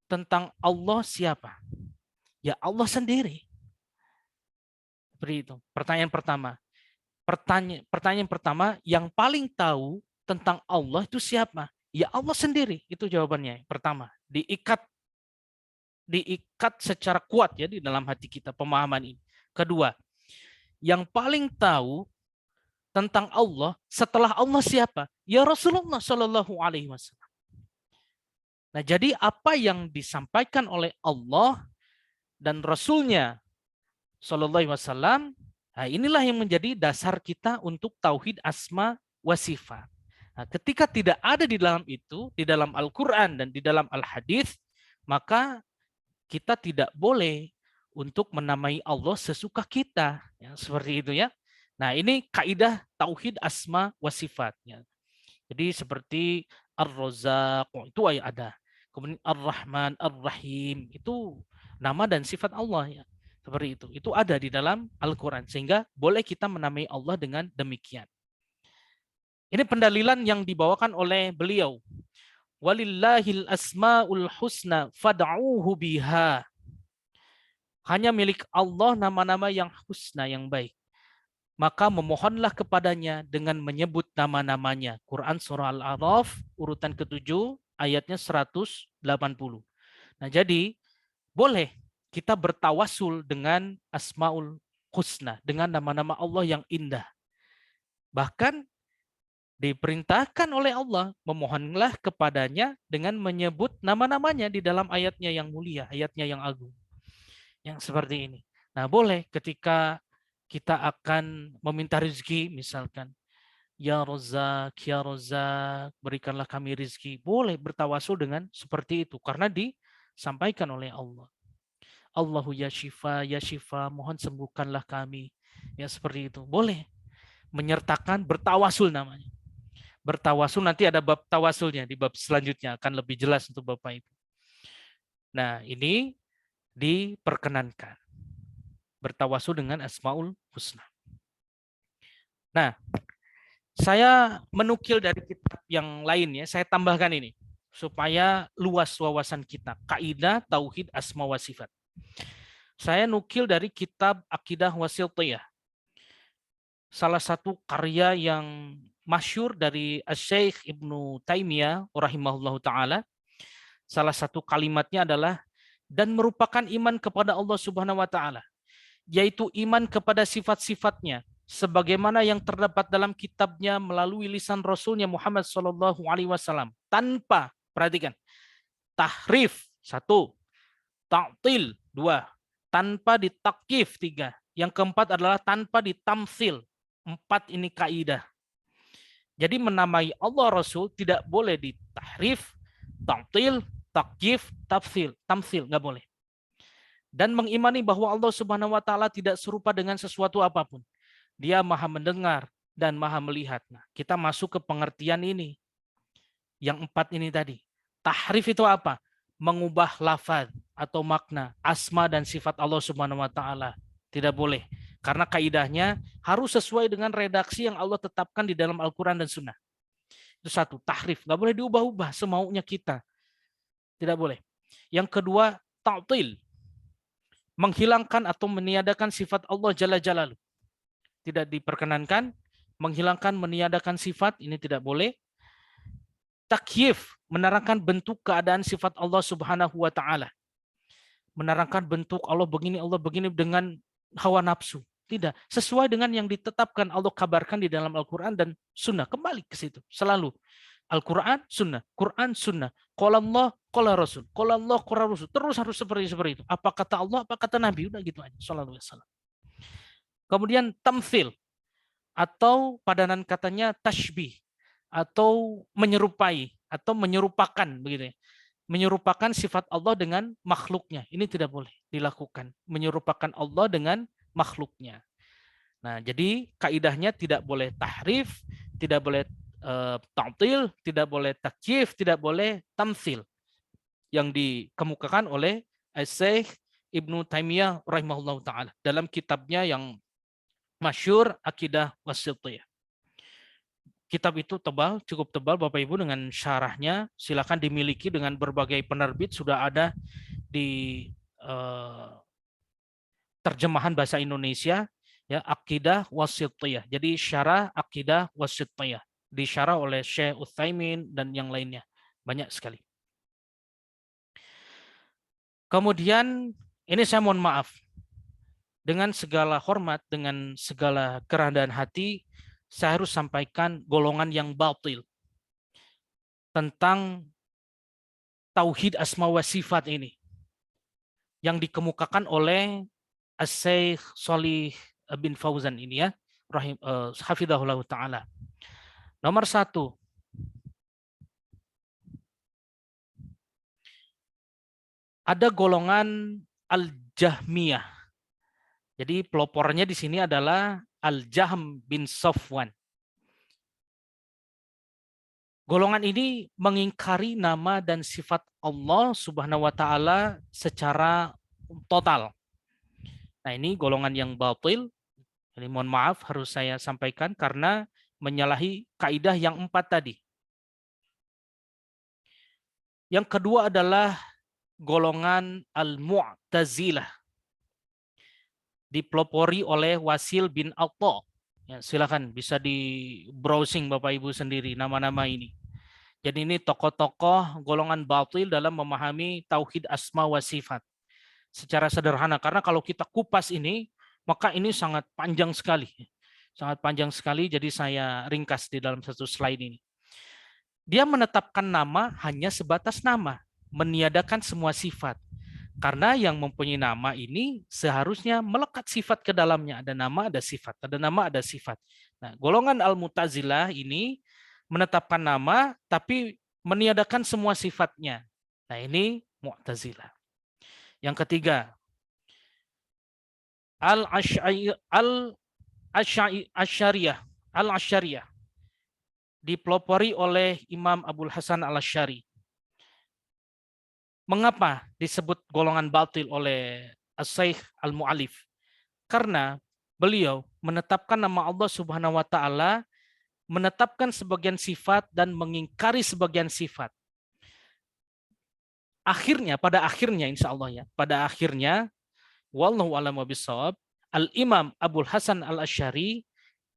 tentang Allah siapa? Ya Allah sendiri. Seperti itu. Pertanyaan pertama. Pertanyaan pertama, yang paling tahu tentang Allah itu siapa? Ya Allah sendiri. Itu jawabannya. Pertama, diikat secara kuat ya di dalam hati kita pemahaman ini. Kedua, yang paling tahu tentang Allah setelah Allah siapa? Ya Rasulullah Shallallahu Alaihi Wasallam. Nah, jadi apa yang disampaikan oleh Allah dan Rasulnya Shallallahu Alaihi Wasallam, nah inilah yang menjadi dasar kita untuk tauhid asma wa sifat. Nah, ketika tidak ada di dalam itu, di dalam Al-Quran dan di dalam Al-Hadits, maka kita tidak boleh untuk menamai Allah sesuka kita. Ya, seperti itu ya. Nah, ini kaidah tauhid asma wa sifat. Ya. Jadi seperti Ar-Razzaq, itu ada. Kemudian Ar-Rahman, Ar-Rahim, itu nama dan sifat Allah ya. Seperti itu. Itu ada di dalam Al-Quran. Sehingga boleh kita menamai Allah dengan demikian. Ini pendalilan yang dibawakan oleh beliau. Walillahil asma'ul husna fad'uhu biha. Hanya milik Allah nama-nama yang husna, yang baik. Maka memohonlah kepadanya dengan menyebut nama-namanya. Quran Surah Al-A'raf, urutan ke-7, ayatnya 180. Nah, jadi boleh kita bertawasul dengan asma'ul husna, dengan nama-nama Allah yang indah. Bahkan diperintahkan oleh Allah, memohonlah kepadanya dengan menyebut nama-namanya di dalam ayatnya yang mulia, ayatnya yang agung. Yang seperti ini. Nah, boleh ketika kita akan meminta rezeki, misalkan, Ya Razzaq, berikanlah kami rezeki. Boleh bertawasul dengan seperti itu, karena disampaikan oleh Allah. Allahu ya Syifa, mohon sembuhkanlah kami. Ya seperti itu. Boleh menyertakan bertawasul namanya. Bertawasul nanti ada bab tawasulnya, di bab selanjutnya akan lebih jelas untuk Bapak Ibu. Nah, ini diperkenankan. Bertawasul dengan Asmaul Husna. Nah, saya menukil dari kitab yang lain ya, saya tambahkan ini supaya luas wawasan kita. Kaidah Tauhid Asma wa Sifat. Saya nukil dari kitab Aqidah Wasithiyah. Salah satu karya yang masyhur dari Syekh Ibnu Taimiyah rahimahullahu taala. Salah satu kalimatnya adalah dan merupakan iman kepada Allah Subhanahu wa taala, yaitu iman kepada sifat-sifatnya sebagaimana yang terdapat dalam kitabnya melalui lisan Rasulnya Muhammad SAW tanpa, perhatikan, tahrif, 1, ta'til, 2, tanpa ditakyif, 3, yang keempat adalah tanpa ditamsil, 4, ini kaidah. Jadi menamai Allah Rasul tidak boleh ditahrif, ta'til, takyif, tamsil, nggak boleh. Dan mengimani bahwa Allah Subhanahu wa taala tidak serupa dengan sesuatu apapun. Dia Maha mendengar dan Maha melihat. Nah, kita masuk ke pengertian ini. Yang 4 ini tadi. Tahrif itu apa? Mengubah lafaz atau makna asma dan sifat Allah Subhanahu wa taala. Tidak boleh. Karena kaidahnya harus sesuai dengan redaksi yang Allah tetapkan di dalam Al-Quran dan Sunnah. Itu 1, tahrif. Nggak boleh diubah-ubah semaunya kita. Tidak boleh. Yang kedua, ta'til. Menghilangkan atau meniadakan sifat Allah Jalla Jalaluh. Tidak diperkenankan. Menghilangkan, meniadakan sifat, ini tidak boleh. Takyif, menerangkan bentuk keadaan sifat Allah Subhanahu wa taala. Menerangkan bentuk Allah begini dengan hawa nafsu. Tidak, sesuai dengan yang ditetapkan Allah kabarkan di dalam Al-Quran dan Sunnah. Kembali ke situ, selalu. Al-Quran, Sunnah. Quran, Sunnah. Qala Allah, qala Rasul. Qala Allah, qala Rasul. Terus harus seperti itu. Apa kata Allah, apa kata Nabi. Udah gitu aja. Sallallahu alaihi wasallam. Kemudian tamthil. Atau padanan katanya tashbih. Atau menyerupai. Atau menyerupakan. Begitu ya. menyerupakan sifat Allah dengan makhluknya. Ini tidak boleh dilakukan. Menyerupakan Allah dengan makhluknya. Nah, jadi kaidahnya tidak boleh tahrif, tidak boleh ta'til, tidak boleh takyif, tidak boleh tamtsil yang dikemukakan oleh Syekh Ibnu Taimiyah rahimahullah taala dalam kitabnya yang masyhur Aqidah Wasithiyah. Kitab itu tebal, cukup tebal Bapak Ibu, dengan syarahnya silakan dimiliki dengan berbagai penerbit, sudah ada di terjemahan bahasa Indonesia ya, Aqidah Wasithiyah. Jadi syarah Aqidah Wasithiyah disyarah oleh Syekh Utsaimin dan yang lainnya. Banyak sekali. Kemudian ini saya mohon maaf, dengan segala hormat, dengan segala kerendahan hati, saya harus sampaikan golongan yang batil tentang tauhid asma wa sifat ini yang dikemukakan oleh Syekh Shalih bin Fauzan ini ya, hafizahullah taala. Nomor 1, ada golongan Al-Jahmiyah. Jadi pelopornya di sini adalah Al-Jahm bin Safwan. Golongan ini mengingkari nama dan sifat Allah Subhanahu wa taala secara total. Nah, ini golongan yang batil. Jadi mohon maaf harus saya sampaikan karena menyalahi kaidah yang 4 tadi. Yang kedua adalah golongan Al-Mu'tazilah, dipelopori oleh Wasil bin Atta. Ya, silakan bisa di browsing Bapak Ibu sendiri nama-nama ini. Jadi ini tokoh-tokoh golongan batil dalam memahami tauhid asma wa sifat secara sederhana, karena kalau kita kupas ini maka ini sangat panjang sekali. Sangat panjang sekali, jadi saya ringkas di dalam satu slide ini. Dia menetapkan nama hanya sebatas nama, meniadakan semua sifat. Karena yang mempunyai nama ini seharusnya melekat sifat ke dalamnya. Ada nama, ada sifat. Ada nama, ada sifat. Nah, golongan Al-Mu'tazilah ini menetapkan nama, tapi meniadakan semua sifatnya. Nah, ini Mu'tazilah. Yang ketiga, Al-Asyariyah. Dipelopori oleh Imam Abul Hasan Al-Asy'ari. Mengapa disebut golongan batil oleh As-Syaikh Al-Mu'allif? Karena beliau menetapkan nama Allah Subhanahu wa taala, menetapkan sebagian sifat dan mengingkari sebagian sifat. Akhirnya, pada akhirnya insya Allah ya, pada akhirnya wallahu a'lam bishawab, Al-Imam Abul Hasan Al-Asy'ari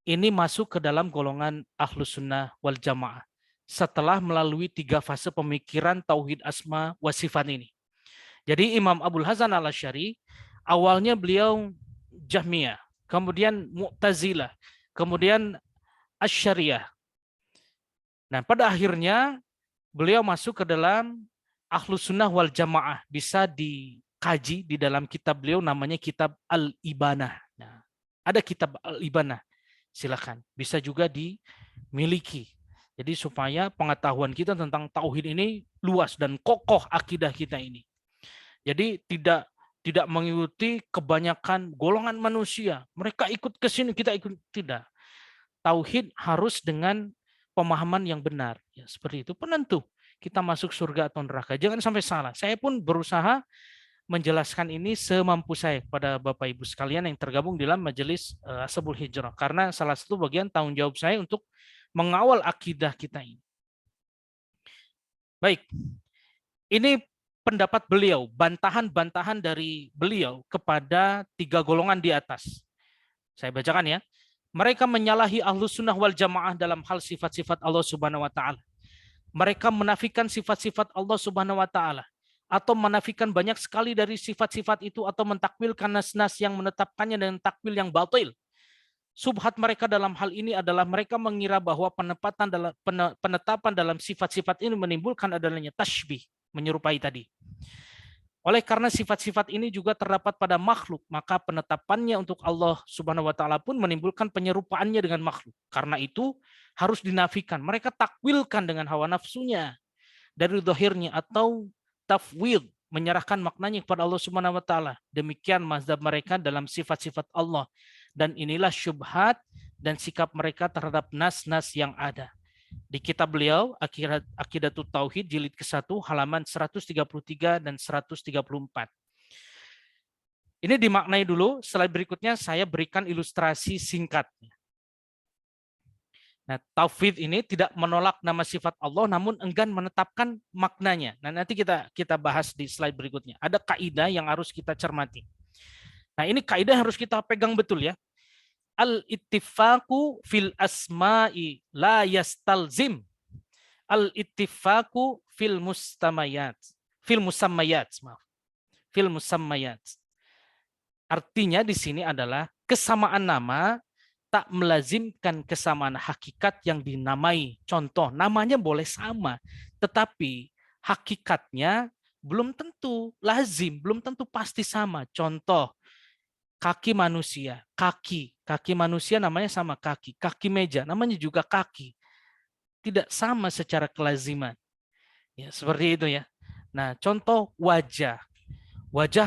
ini masuk ke dalam golongan Ahlus Sunnah wal Jamaah setelah melalui 3 fase pemikiran tauhid asma wa sifat ini. Jadi Imam Abul Hasan Al-Asy'ari awalnya beliau Jahmiyah, kemudian Mu'tazilah, kemudian Asy'ariyah. Nah, pada akhirnya beliau masuk ke dalam Ahlus Sunnah wal Jamaah. Bisa dikaji di dalam kitab beliau, namanya kitab Al-Ibanah. Nah, ada kitab Al-Ibanah. Silakan, bisa juga dimiliki. Jadi supaya pengetahuan kita tentang tauhid ini luas dan kokoh akidah kita ini. Jadi tidak mengikuti kebanyakan golongan manusia. Mereka ikut ke sini, kita ikut, tidak. Tauhid harus dengan pemahaman yang benar. Ya, seperti itu penentu kita masuk surga atau neraka. Jangan sampai salah. Saya pun berusaha menjelaskan ini semampu saya kepada Bapak Ibu sekalian yang tergabung dalam majelis Ashabul Hijrah, karena salah satu bagian tanggung jawab saya untuk mengawal akidah kita ini. Baik, ini pendapat beliau, bantahan-bantahan dari beliau kepada 3 golongan di atas. Saya bacakan ya. Mereka menyalahi Ahlus Sunnah wal Jamaah dalam hal sifat-sifat Allah Subhanahu wa taala. Mereka menafikan sifat-sifat Allah Subhanahu wa taala atau menafikan banyak sekali dari sifat-sifat itu, atau mentakwilkan nas-nas yang menetapkannya dengan takwil yang batil. Subhat mereka dalam hal ini adalah mereka mengira bahwa penetapan dalam sifat-sifat ini menimbulkan adanya tashbih, menyerupai tadi. Oleh karena sifat-sifat ini juga terdapat pada makhluk, maka penetapannya untuk Allah Subhanahu wa taala pun menimbulkan penyerupaannya dengan makhluk. Karena itu harus dinafikan. Mereka takwilkan dengan hawa nafsunya dari zahirnya atau tafwid, menyerahkan maknanya kepada Allah Subhanahu wa taala. Demikian mazhab mereka dalam sifat-sifat Allah. Dan inilah syubhat dan sikap mereka terhadap nas-nas yang ada. Di kitab beliau Aqidatut Tauhid jilid ke-1 halaman 133 dan 134. Ini dimaknai dulu, setelah berikutnya saya berikan ilustrasi singkatnya. Nah, tauhid ini tidak menolak nama sifat Allah, namun enggan menetapkan maknanya. Nah, nanti kita bahas di slide berikutnya. Ada kaidah yang harus kita cermati. Nah, ini kaidah harus kita pegang betul ya. Al-ittifaqu fil asma'i la yastalzim. Al-ittifaqu fil mustamayat. Fil musammayat, maaf. Fil musammayat. Artinya di sini adalah kesamaan nama tak melazimkan kesamaan hakikat yang dinamai. Contoh, namanya boleh sama, tetapi hakikatnya belum tentu lazim, belum tentu pasti sama. Contoh, kaki manusia, kaki manusia namanya sama kaki meja namanya juga kaki. Tidak sama secara kelaziman. Ya, seperti itu ya. Nah, contoh wajah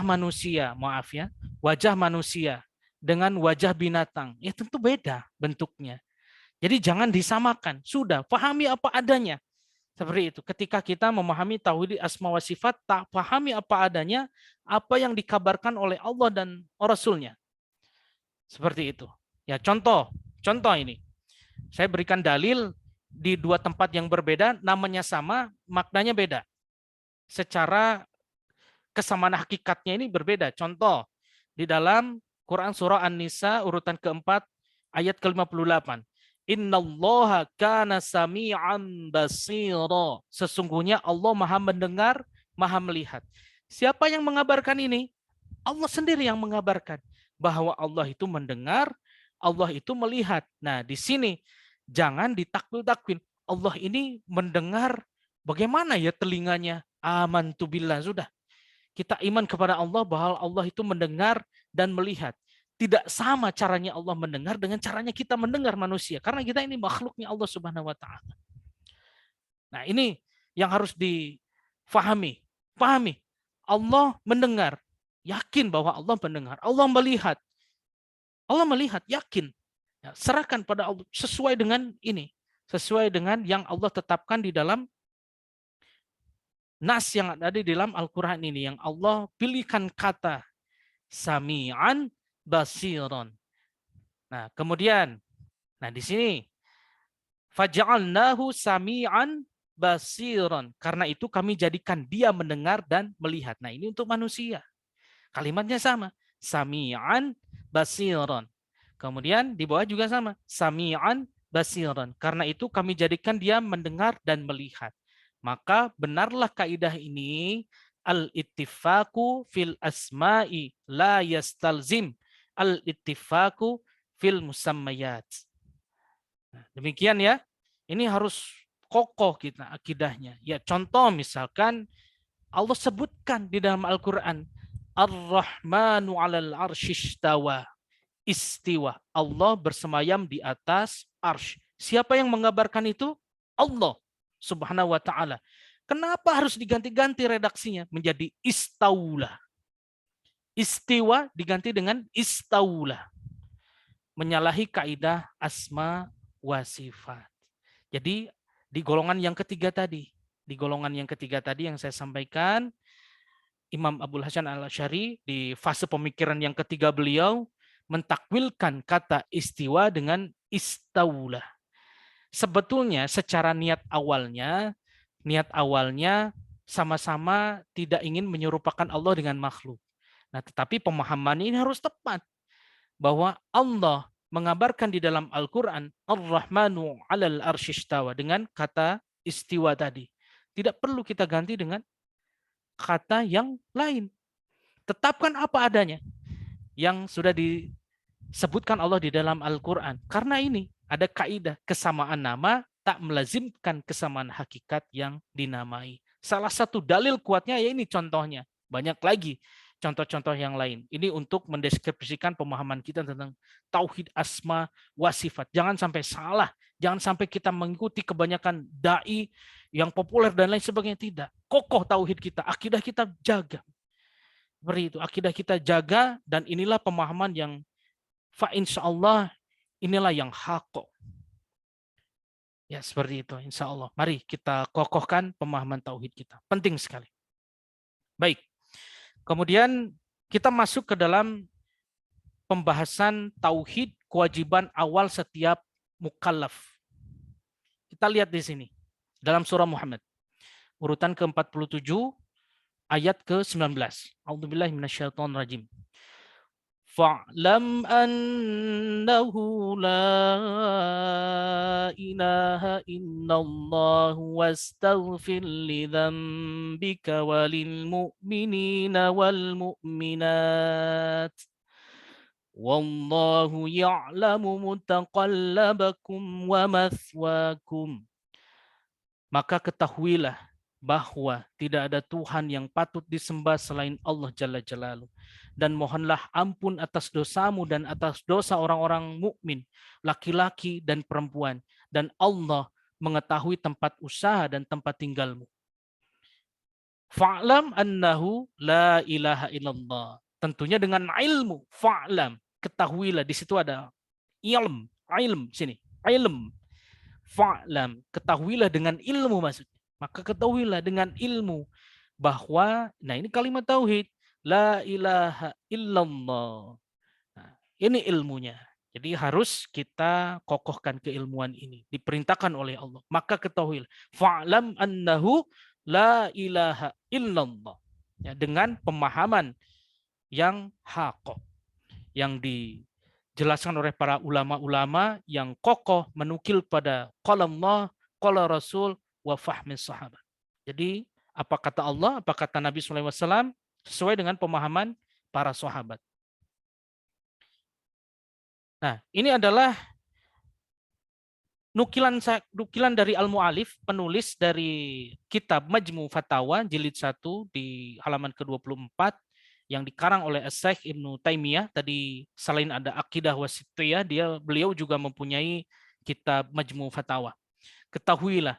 manusia, maaf ya, wajah manusia dengan wajah binatang, ya tentu beda bentuknya. Jadi jangan disamakan, sudah pahami apa adanya. Seperti itu. Ketika kita memahami tauhid asma wa sifat, tak pahami apa adanya, apa yang dikabarkan oleh Allah dan Rasulnya. Seperti itu. Ya contoh ini. Saya berikan dalil di dua tempat yang berbeda, namanya sama, maknanya beda. Secara kesamaan hakikatnya ini berbeda. Contoh, di dalam Quran surah An-Nisa urutan keempat ayat ke-58. Innallaha kana sami'an basira. Sesungguhnya Allah Maha mendengar, Maha melihat. Siapa yang mengabarkan ini? Allah sendiri yang mengabarkan bahwa Allah itu mendengar, Allah itu melihat. Nah, di sini jangan ditakwil-takwil. Allah ini mendengar, bagaimana ya telinganya? Amantu billah, sudah. Kita iman kepada Allah bahwa Allah itu mendengar dan melihat. Tidak sama caranya Allah mendengar dengan caranya kita mendengar manusia. Karena kita ini makhluknya Allah Subhanahu wa taala. Nah, ini yang harus difahami. Pahami. Allah mendengar. Yakin bahwa Allah mendengar. Allah melihat. Allah melihat, yakin. Ya, serahkan pada Allah sesuai dengan ini. Sesuai dengan yang Allah tetapkan di dalam nas yang ada di dalam Al-Quran ini. Yang Allah pilihkan kata sami'an basiron. Nah, kemudian, di sini faja'alnahu sami'an basiron. Karena itu kami jadikan dia mendengar dan melihat. Nah, ini untuk manusia. Kalimatnya sama, sami'an basiron. Kemudian di bawah juga sama, sami'an basiron. Karena itu kami jadikan dia mendengar dan melihat. Maka benarlah kaidah ini, al-ittifaqu fil asma'i la yastalzim al-ittifaqu fil musammayat. Nah, demikian ya. Ini harus kokoh kita akidahnya. Ya contoh misalkan Allah sebutkan di dalam Al-Qur'an Ar-Rahmanu 'alal 'arsyistawa. Istiwa. Allah bersemayam di atas arsy. Siapa yang mengabarkan itu? Allah Subhanahu wa taala. Kenapa harus diganti-ganti redaksinya menjadi istaula? Istiwa diganti dengan istaula. Menyalahi kaidah asma wa sifat. Jadi di golongan yang ketiga tadi, yang saya sampaikan, Imam Abul Hasan Al-Asy'ari di fase pemikiran yang ketiga beliau mentakwilkan kata istiwa dengan istaula. Sebetulnya secara niat awalnya sama-sama tidak ingin menyerupakan Allah dengan makhluk. Nah, tetapi pemahaman ini harus tepat bahwa Allah mengabarkan di dalam Al-Qur'an Ar-Rahmanu 'alal 'arsyistawa dengan kata istiwa tadi. Tidak perlu kita ganti dengan kata yang lain. Tetapkan apa adanya yang sudah disebutkan Allah di dalam Al-Quran. Karena ini ada kaidah kesamaan nama tak melazimkan kesamaan hakikat yang dinamai. Salah satu dalil kuatnya ya ini contohnya. Banyak lagi contoh-contoh yang lain. Ini untuk mendeskripsikan pemahaman kita tentang tauhid asma wa sifat. Jangan sampai salah Jangan sampai kita mengikuti kebanyakan dai yang populer dan lain sebagainya. Tidak. Kokoh tauhid kita, akidah kita jaga. Seperti itu, akidah kita jaga, dan inilah pemahaman yang fa insyaallah inilah yang haqq. Ya, seperti itu insya Allah. Mari kita kokohkan pemahaman tauhid kita. Penting sekali. Baik. Kemudian kita masuk ke dalam pembahasan tauhid, kewajiban awal setiap mukallaf. Kita lihat di sini dalam surah Muhammad urutan ke-47 ayat ke-19. A'udzubillahi minasyaitonirrajim. Fa'lam annahu la ilaha illallah wastaghfir li dzambika walil mu'minina wal mu'minat. Wallahu ya'lamu mutaqallabakum wa mathwakum. Maka ketahuilah bahwa tidak ada Tuhan yang patut disembah selain Allah Jalla Jalaluh. Dan mohonlah ampun atas dosamu dan atas dosa orang-orang mukmin, laki-laki dan perempuan. Dan Allah mengetahui tempat usaha dan tempat tinggalmu. Fa'lam annahu la ilaha illallah. Tentunya dengan ilmu. Fa'lam. Ketahuilah. Di situ ada ilm. Ilm. Sini. Ilm. Fa'lam. Ketahuilah dengan ilmu maksudnya. Maka ketahuilah dengan ilmu bahwa, nah ini kalimat tauhid, la ilaha illallah. Nah, ini ilmunya. Jadi harus kita kokohkan keilmuan ini. Diperintahkan oleh Allah. Maka ketahuilah. Fa'lam annahu la ilaha illallah. Ya, dengan pemahaman yang haqq. Yang dijelaskan oleh para ulama-ulama yang kokoh menukil pada qala Allah, qala Rasul, wa fahmi sahabat. Jadi apa kata Allah, apa kata Nabi SAW sesuai dengan pemahaman para sahabat. Nah, ini adalah nukilan dari Al-Mu'alif, penulis dari kitab Majmu' Fatawa jilid 1 di halaman ke-24 yang dikarang oleh Syekh Ibnu Taimiyah. Tadi selain ada Aqidah Wasithiyah, beliau juga mempunyai kitab Majmu' Fatawa. Ketahuilah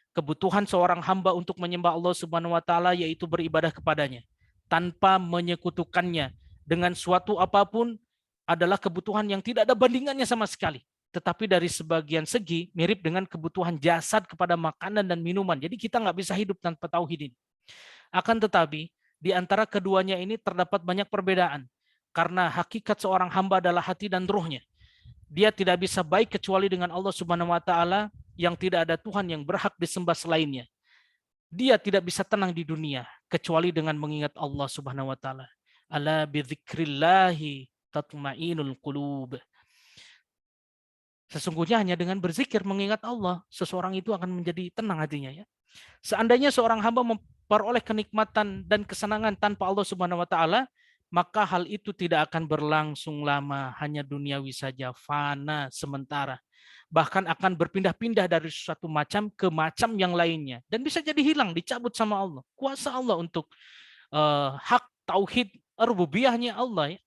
kebutuhan seorang hamba untuk menyembah Allah Subhanahu wa taala yaitu beribadah kepadanya tanpa menyekutukannya dengan suatu apapun adalah kebutuhan yang tidak ada bandingannya sama sekali. Tetapi dari sebagian segi mirip dengan kebutuhan jasad kepada makanan dan minuman. Jadi kita nggak bisa hidup tanpa tauhid ini. Akan tetapi di antara keduanya ini terdapat banyak perbedaan. Karena hakikat seorang hamba adalah hati dan ruhnya. Dia tidak bisa baik kecuali dengan Allah Subhanahu wa taala yang tidak ada Tuhan yang berhak disembah selainnya. Dia tidak bisa tenang di dunia kecuali dengan mengingat Allah Subhanahu wa taala. Ala bidzikrillahi tatmainul qulub. Sesungguhnya hanya dengan berzikir mengingat Allah, seseorang itu akan menjadi tenang hatinya ya. Seandainya seorang hamba memperoleh kenikmatan dan kesenangan tanpa Allah Subhanahu wa taala, maka hal itu tidak akan berlangsung lama, hanya duniawi saja, fana sementara. Bahkan akan berpindah-pindah dari suatu macam ke macam yang lainnya. Dan bisa jadi hilang, dicabut sama Allah. Kuasa Allah untuk hak tauhid rububiyahnya Allah. Ya.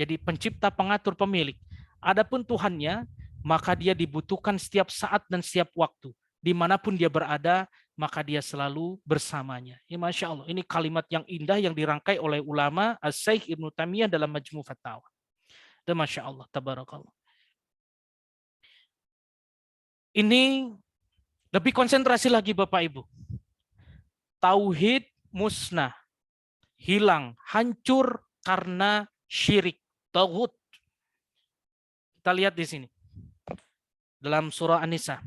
Jadi pencipta, pengatur, pemilik. Adapun Tuhannya, maka dia dibutuhkan setiap saat dan setiap waktu. Dimanapun dia berada, maka dia selalu bersamanya. Ya, Masya Allah, ini kalimat yang indah yang dirangkai oleh ulama Syekh Ibnu Taimiyah dalam Majmu' Fatawa. Dan Masya Allah, tabarakallah. Ini lebih konsentrasi lagi Bapak Ibu. Tauhid musnah, hilang, hancur karena syirik, taghut. Kita lihat di sini. Dalam surah An-Nisa,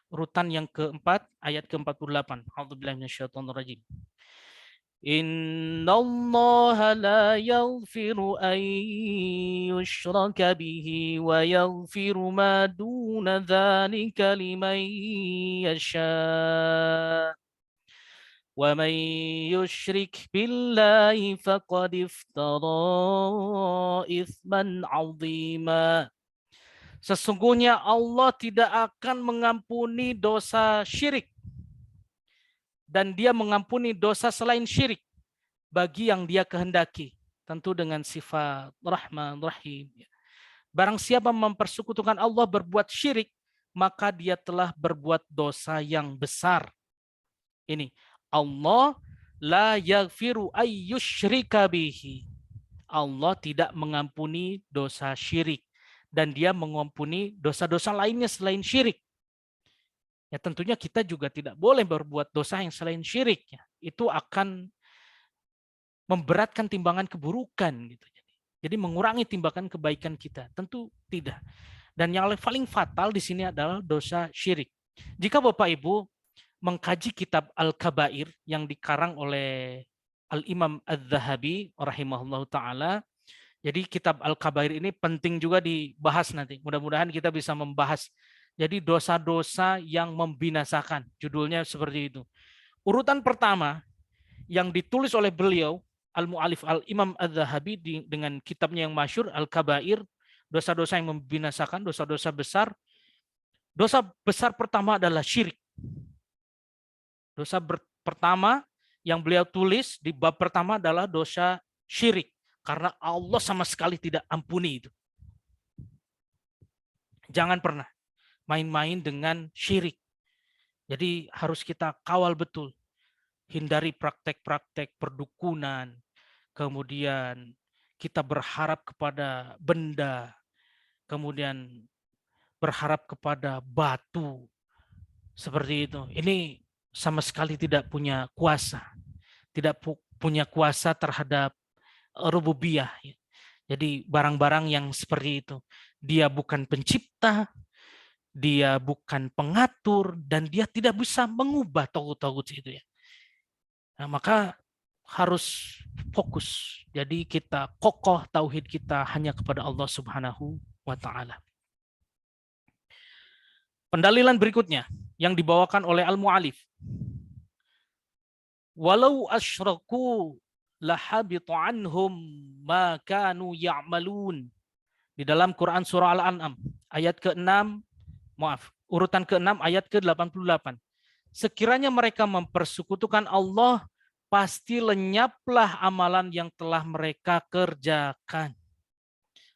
urutan yang keempat, ayat ke-48. A'udzubillahi minasyaitonirrajim. Innallaha la yaghfiru an yushraka bihi wa yaghfiru ma duna dzalika liman yasha. Wa man yusyrik billahi faqad iftara itsman 'azima. Sesungguhnya Allah tidak akan mengampuni dosa syirik. Dan dia mengampuni dosa selain syirik bagi yang dia kehendaki. Tentu dengan sifat Rahman, Rahim. Barang siapa mempersekutukan Allah berbuat syirik, maka dia telah berbuat dosa yang besar. Ini, Allah la yaghfiru ayyushrika bihi. Allah tidak mengampuni dosa syirik. Dan dia mengampuni dosa-dosa lainnya selain syirik. Ya tentunya kita juga tidak boleh berbuat dosa yang selain syirik. Ya. Itu akan memberatkan timbangan keburukan. Gitu. Jadi mengurangi timbangan kebaikan kita. Tentu tidak. Dan yang paling fatal di sini adalah dosa syirik. Jika Bapak Ibu mengkaji kitab Al-Kabair yang dikarang oleh Al-Imam Az-Zahabi rahimahullah ta'ala, jadi kitab Al-Kabair ini penting juga dibahas nanti. Mudah-mudahan kita bisa membahas. Jadi dosa-dosa yang membinasakan. Judulnya seperti itu. Urutan pertama yang ditulis oleh beliau, Al-Mu'alif Al-Imam Az-Zahabi dengan kitabnya yang masyhur Al-Kabair, dosa-dosa yang membinasakan, dosa-dosa besar. Dosa besar pertama adalah syirik. Dosa pertama yang beliau tulis di bab pertama adalah dosa syirik. Karena Allah sama sekali tidak ampuni itu. Jangan pernah main-main dengan syirik. Jadi harus kita kawal betul. Hindari praktek-praktek perdukunan. Kemudian kita berharap kepada benda. Kemudian berharap kepada batu. Seperti itu. Ini sama sekali tidak punya kuasa. Tidak punya kuasa terhadap rububiyah. Jadi barang-barang yang seperti itu. Dia bukan pencipta, dia bukan pengatur, dan dia tidak bisa mengubah tauhid itu ya. Nah, maka harus fokus. Jadi kita kokoh tauhid kita hanya kepada Allah Subhanahu wa taala. Pendalilan berikutnya yang dibawakan oleh Al-Mu'alif. Walau asyraku lahabitu anhum ma kanu ya'malun. Di dalam Quran surah Al-An'am ayat ke-6, urutan ke-6 ayat ke-88. Sekiranya mereka mempersekutukan Allah, pasti lenyaplah amalan yang telah mereka kerjakan.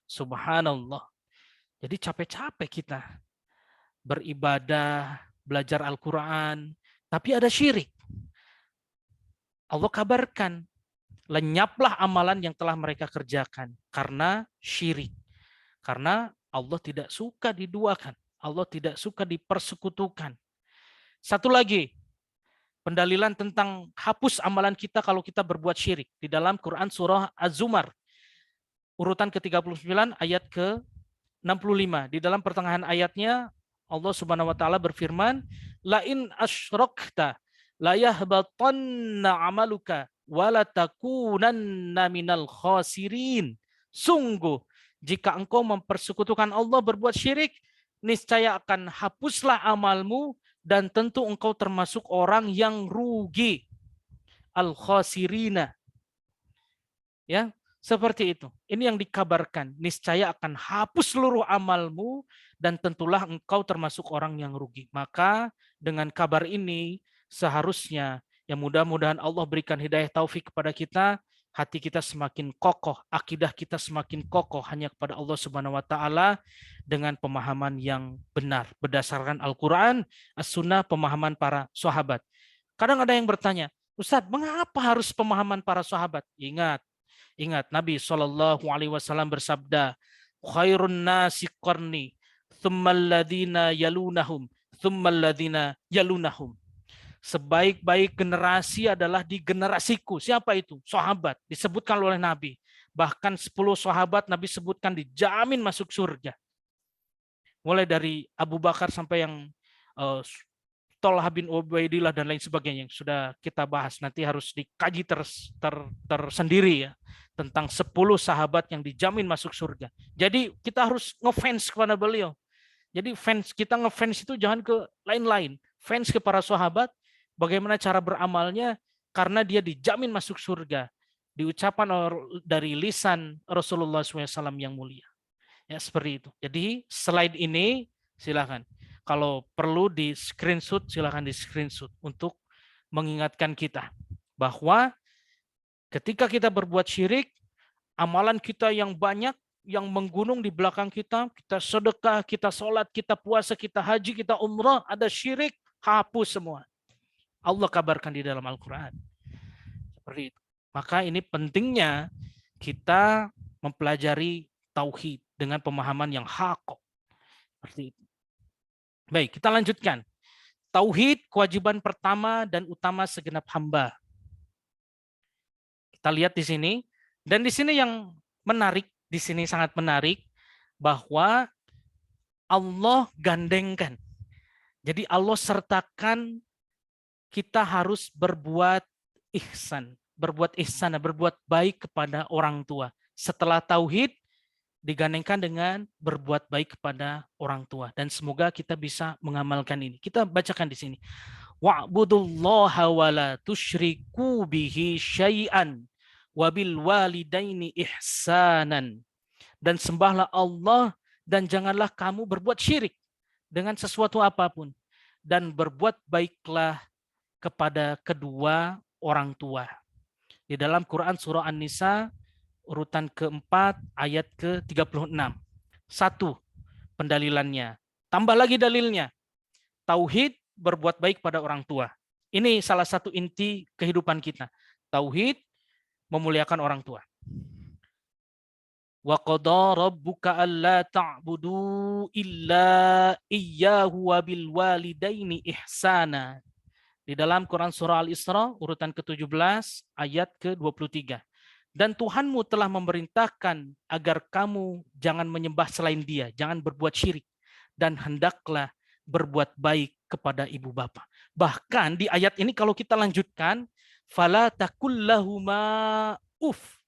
Subhanallah. Jadi capek-capek kita beribadah, belajar Al-Quran, tapi ada syirik. Allah kabarkan, lenyaplah amalan yang telah mereka kerjakan karena syirik. Karena Allah tidak suka diduakan. Allah tidak suka dipersekutukan. Satu lagi, pendalilan tentang hapus amalan kita kalau kita berbuat syirik. Di dalam Quran surah Az-Zumar, urutan ke-39 ayat ke-65. Di dalam pertengahan ayatnya, Allah Subhanahu wa taala berfirman, "La in asyrakta la yahbatanna 'amaluka wa la takunanna minal khasirin." Sungguh, jika engkau mempersekutukan Allah berbuat syirik, niscaya akan hapuslah amalmu dan tentu engkau termasuk orang yang rugi. Al-khasirina. Ya, seperti itu. Ini yang dikabarkan. Niscaya akan hapus seluruh amalmu dan tentulah engkau termasuk orang yang rugi. Maka dengan kabar ini seharusnya ya mudah-mudahan Allah berikan hidayah taufik kepada kita, hati kita semakin kokoh, akidah kita semakin kokoh hanya kepada Allah Subhanahu wa taala dengan pemahaman yang benar berdasarkan Al-Qur'an, As-Sunnah, pemahaman para sahabat. Kadang ada yang bertanya, "Ustaz, mengapa harus pemahaman para sahabat?" Ingat Nabi SAW bersabda, "Khairun nasi qarni, tsummal ladzina yalunahum, tsummal ladzina yalunahum." Sebaik-baik generasi adalah di generasiku. Siapa itu? Sahabat. Disebutkan oleh Nabi. Bahkan 10 sahabat Nabi sebutkan dijamin masuk surga. Mulai dari Abu Bakar sampai yang Tolha bin Ubaidillah dan lain sebagainya yang sudah kita bahas. Nanti harus dikaji tersendiri ya. Tentang 10 sahabat yang dijamin masuk surga. Jadi kita harus ngefans kepada beliau. Jadi kita ngefans itu jangan ke lain-lain. Fans ke para sahabat, bagaimana cara beramalnya, karena dia dijamin masuk surga. Diucapkan dari lisan Rasulullah SAW yang mulia. Ya seperti itu. Jadi slide ini silakan. Kalau perlu di screenshot, silakan di screenshot untuk mengingatkan kita bahwa ketika kita berbuat syirik, amalan kita yang banyak yang menggunung di belakang kita, kita sedekah, kita sholat, kita puasa, kita haji, kita umrah, ada syirik, hapus semua. Allah kabarkan di dalam Al-Quran. Seperti itu. Maka ini pentingnya kita mempelajari tauhid dengan pemahaman yang hak. Seperti itu. Baik, kita lanjutkan. Tauhid kewajiban pertama dan utama segenap hamba. Kita lihat di sini, dan di sini yang menarik, di sini sangat menarik bahwa Allah gandengkan. Jadi Allah sertakan kita harus berbuat ihsan, berbuat baik kepada orang tua. Setelah tauhid digandengkan dengan berbuat baik kepada orang tua, dan semoga kita bisa mengamalkan ini. Kita bacakan di sini. Wa'budullaha wa la tusyriku bihi syai'an wa bil walidaini ihsanan. Dan sembahlah Allah dan janganlah kamu berbuat syirik dengan sesuatu apapun, dan berbuat baiklah kepada kedua orang tua. Di dalam Quran surah An-Nisa urutan keempat ayat ke-36. Satu, pendalilannya. Tambah lagi dalilnya. Tauhid berbuat baik pada orang tua. Ini salah satu inti kehidupan kita. Tauhid memuliakan orang tua. Wa qada rabbuka alla ta'budu illa iyyahu wa bil walidaini ihsana. Di dalam Quran surah Al-Isra urutan ke-17 ayat ke-23. Dan Tuhanmu telah memerintahkan agar kamu jangan menyembah selain Dia, jangan berbuat syirik, dan hendaklah berbuat baik kepada ibu bapa. Bahkan di ayat ini kalau kita lanjutkan, fala takul lahuma uf.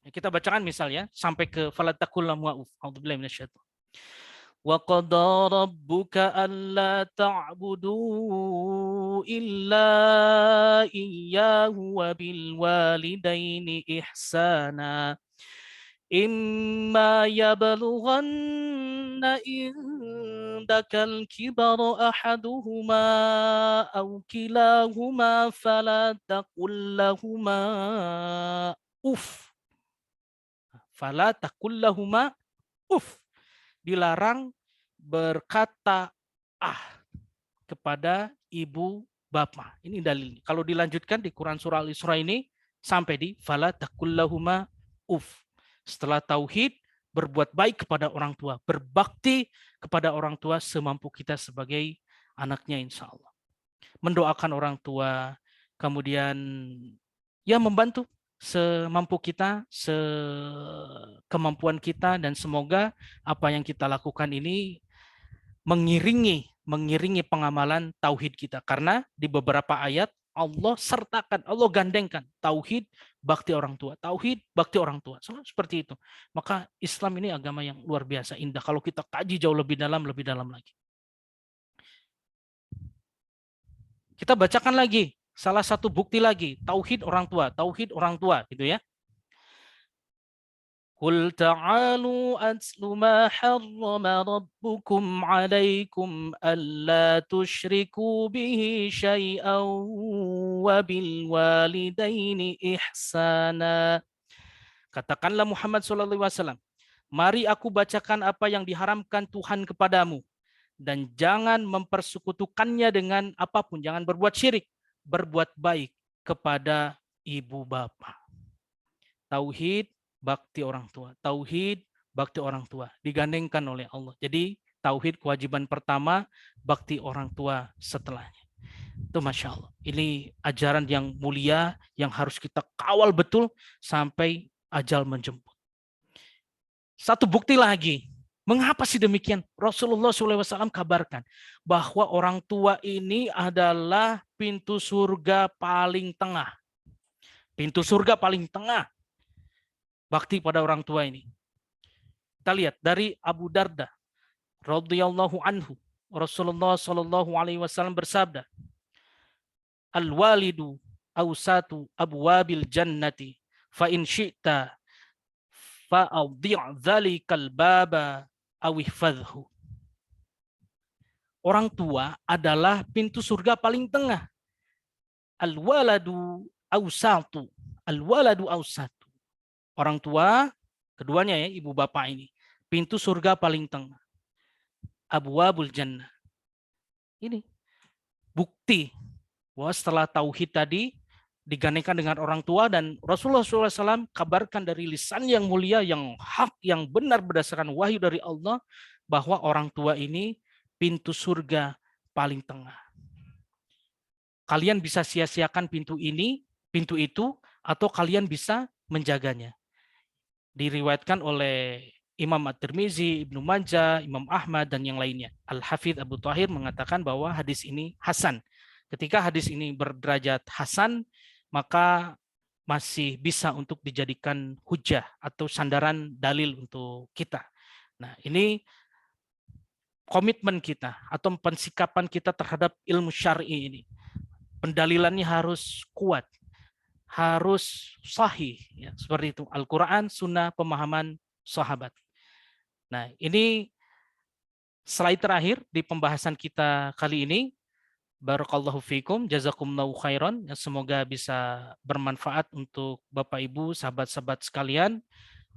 Kita bacakan misalnya sampai ke fala takul lahuma uf. A'udzubillahi minasyaitonir. Wa qada rabbuka alla ta'budu illa iyyahu wa bil walidaini ihsana. Imma yablughanna indakal kibara ahaduhuma aw kilahuma fala taqul lahuma uf. Fala taqul lahuma uf. Dilarang berkata kepada ibu bapa. Ini dalilnya. Kalau dilanjutkan di Quran surah Al-Isra ini sampai di fala taqul lahuma uf. Setelah tauhid, berbuat baik kepada orang tua, berbakti kepada orang tua semampu kita sebagai anaknya insya Allah. Mendoakan orang tua, kemudian ya membantu semampu kita, sekemampuan kita, dan semoga apa yang kita lakukan ini mengiringi pengamalan tauhid kita. Karena di beberapa ayat Allah sertakan, Allah gandengkan tauhid bakti orang tua, tauhid bakti orang tua. Seperti itu. Maka Islam ini agama yang luar biasa indah. Kalau kita kaji jauh lebih dalam lagi. Kita bacakan lagi salah satu bukti lagi, tauhid orang tua gitu ya. Qul ta'alu atlu ma harrama rabbukum 'alaikum alla tusyriku bihi syai'an wa bil walidaini ihsana. Katakanlah Muhammad SAW, mari aku bacakan apa yang diharamkan Tuhan kepadamu, dan jangan mempersekutukannya dengan apapun, jangan berbuat syirik, berbuat baik kepada ibu bapa. Tauhid bakti orang tua. Tauhid bakti orang tua digandengkan oleh Allah. Jadi tauhid kewajiban pertama, bakti orang tua setelahnya. Itu Masya Allah. Ini ajaran yang mulia yang harus kita kawal betul sampai ajal menjemput. Satu bukti lagi. Mengapa sih demikian? Rasulullah SAW kabarkan bahwa orang tua ini adalah pintu surga paling tengah. Pintu surga paling tengah. Bakti pada orang tua ini. Kita lihat dari Abu Darda radhiyallahu anhu, Rasulullah SAW bersabda, al-walidu awsatu abwabil jannati fa in syi'ta fa adhi' dzalikal baba aw ihfadhhu. Orang tua adalah pintu surga paling tengah. Al-waladu awsatu. Al-waladu awsatu. Orang tua keduanya ya, ibu bapak ini. Pintu surga paling tengah. Abwabul jannah. Ini bukti bahwa setelah tauhid tadi digandengkan dengan orang tua, dan Rasulullah SAW kabarkan dari lisan yang mulia, yang hak, yang benar berdasarkan wahyu dari Allah, bahwa orang tua ini pintu surga paling tengah. Kalian bisa sia-siakan pintu ini, pintu itu, atau kalian bisa menjaganya. Diriwayatkan oleh Imam At-Tirmizi, Ibnu Majah, Imam Ahmad, dan yang lainnya. Al-Hafidh Abu Thahir mengatakan bahwa hadis ini hasan. Ketika hadis ini berderajat hasan, maka masih bisa untuk dijadikan hujah atau sandaran dalil untuk kita. Nah, ini komitmen kita atau pensikapan kita terhadap ilmu syar'i ini. Pendalilannya harus kuat, harus sahih, ya, seperti itu. Al-Quran, Sunnah, pemahaman sahabat. Nah, ini slide terakhir di pembahasan kita kali ini. Barakallahu fikum, jazakumullahu khairan. Semoga bisa bermanfaat untuk Bapak Ibu, sahabat-sahabat sekalian,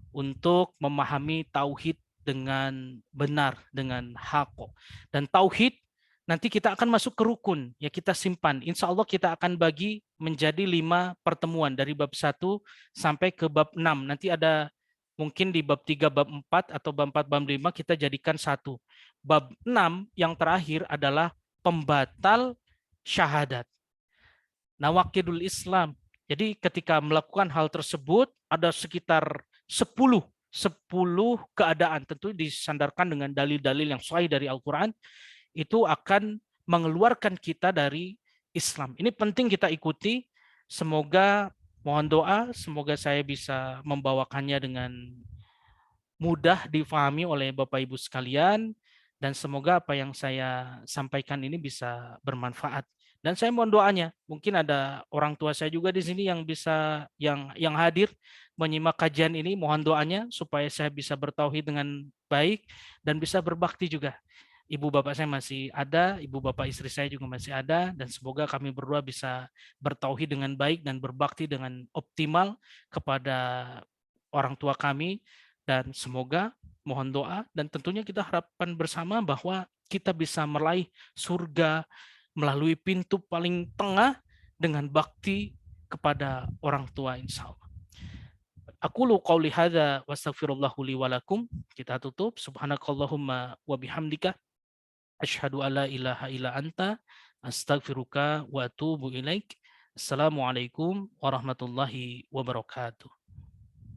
untuk memahami tauhid dengan benar, dengan haqo. Dan tauhid nanti kita akan masuk ke rukun, ya kita simpan. Insya Allah kita akan bagi menjadi 5 pertemuan dari bab 1 sampai ke bab 6. Nanti ada mungkin di bab 3, bab 4, atau bab 4, bab 5 kita jadikan satu. Bab 6 yang terakhir adalah pembatal syahadat. Nawaqidul Islam. Jadi ketika melakukan hal tersebut ada sekitar 10 keadaan, tentu disandarkan dengan dalil-dalil yang sahih dari Al-Quran, itu akan mengeluarkan kita dari Islam. Ini penting kita ikuti. Semoga, mohon doa, semoga saya bisa membawakannya dengan mudah difahami oleh Bapak Ibu sekalian, dan semoga apa yang saya sampaikan ini bisa bermanfaat. Dan saya mohon doanya, mungkin ada orang tua saya juga di sini yang bisa yang hadir menyimak kajian ini, mohon doanya supaya saya bisa bertauhid dengan baik dan bisa berbakti juga. Ibu bapak saya masih ada, ibu bapak istri saya juga masih ada, dan semoga kami berdua bisa bertauhid dengan baik dan berbakti dengan optimal kepada orang tua kami. Dan semoga, mohon doa, dan tentunya kita harapkan bersama bahwa kita bisa meraih surga melalui pintu paling tengah dengan bakti kepada orang tua, insya Allah. Aqulu qauli hadza wastaghfirullahu li wa lakum. Kita tutup. Subhanakallahumma wa bihamdika asyhadu alla ilaha illa anta astaghfiruka wa atubu ilaik. Assalamualaikum warahmatullahi wabarakatuh.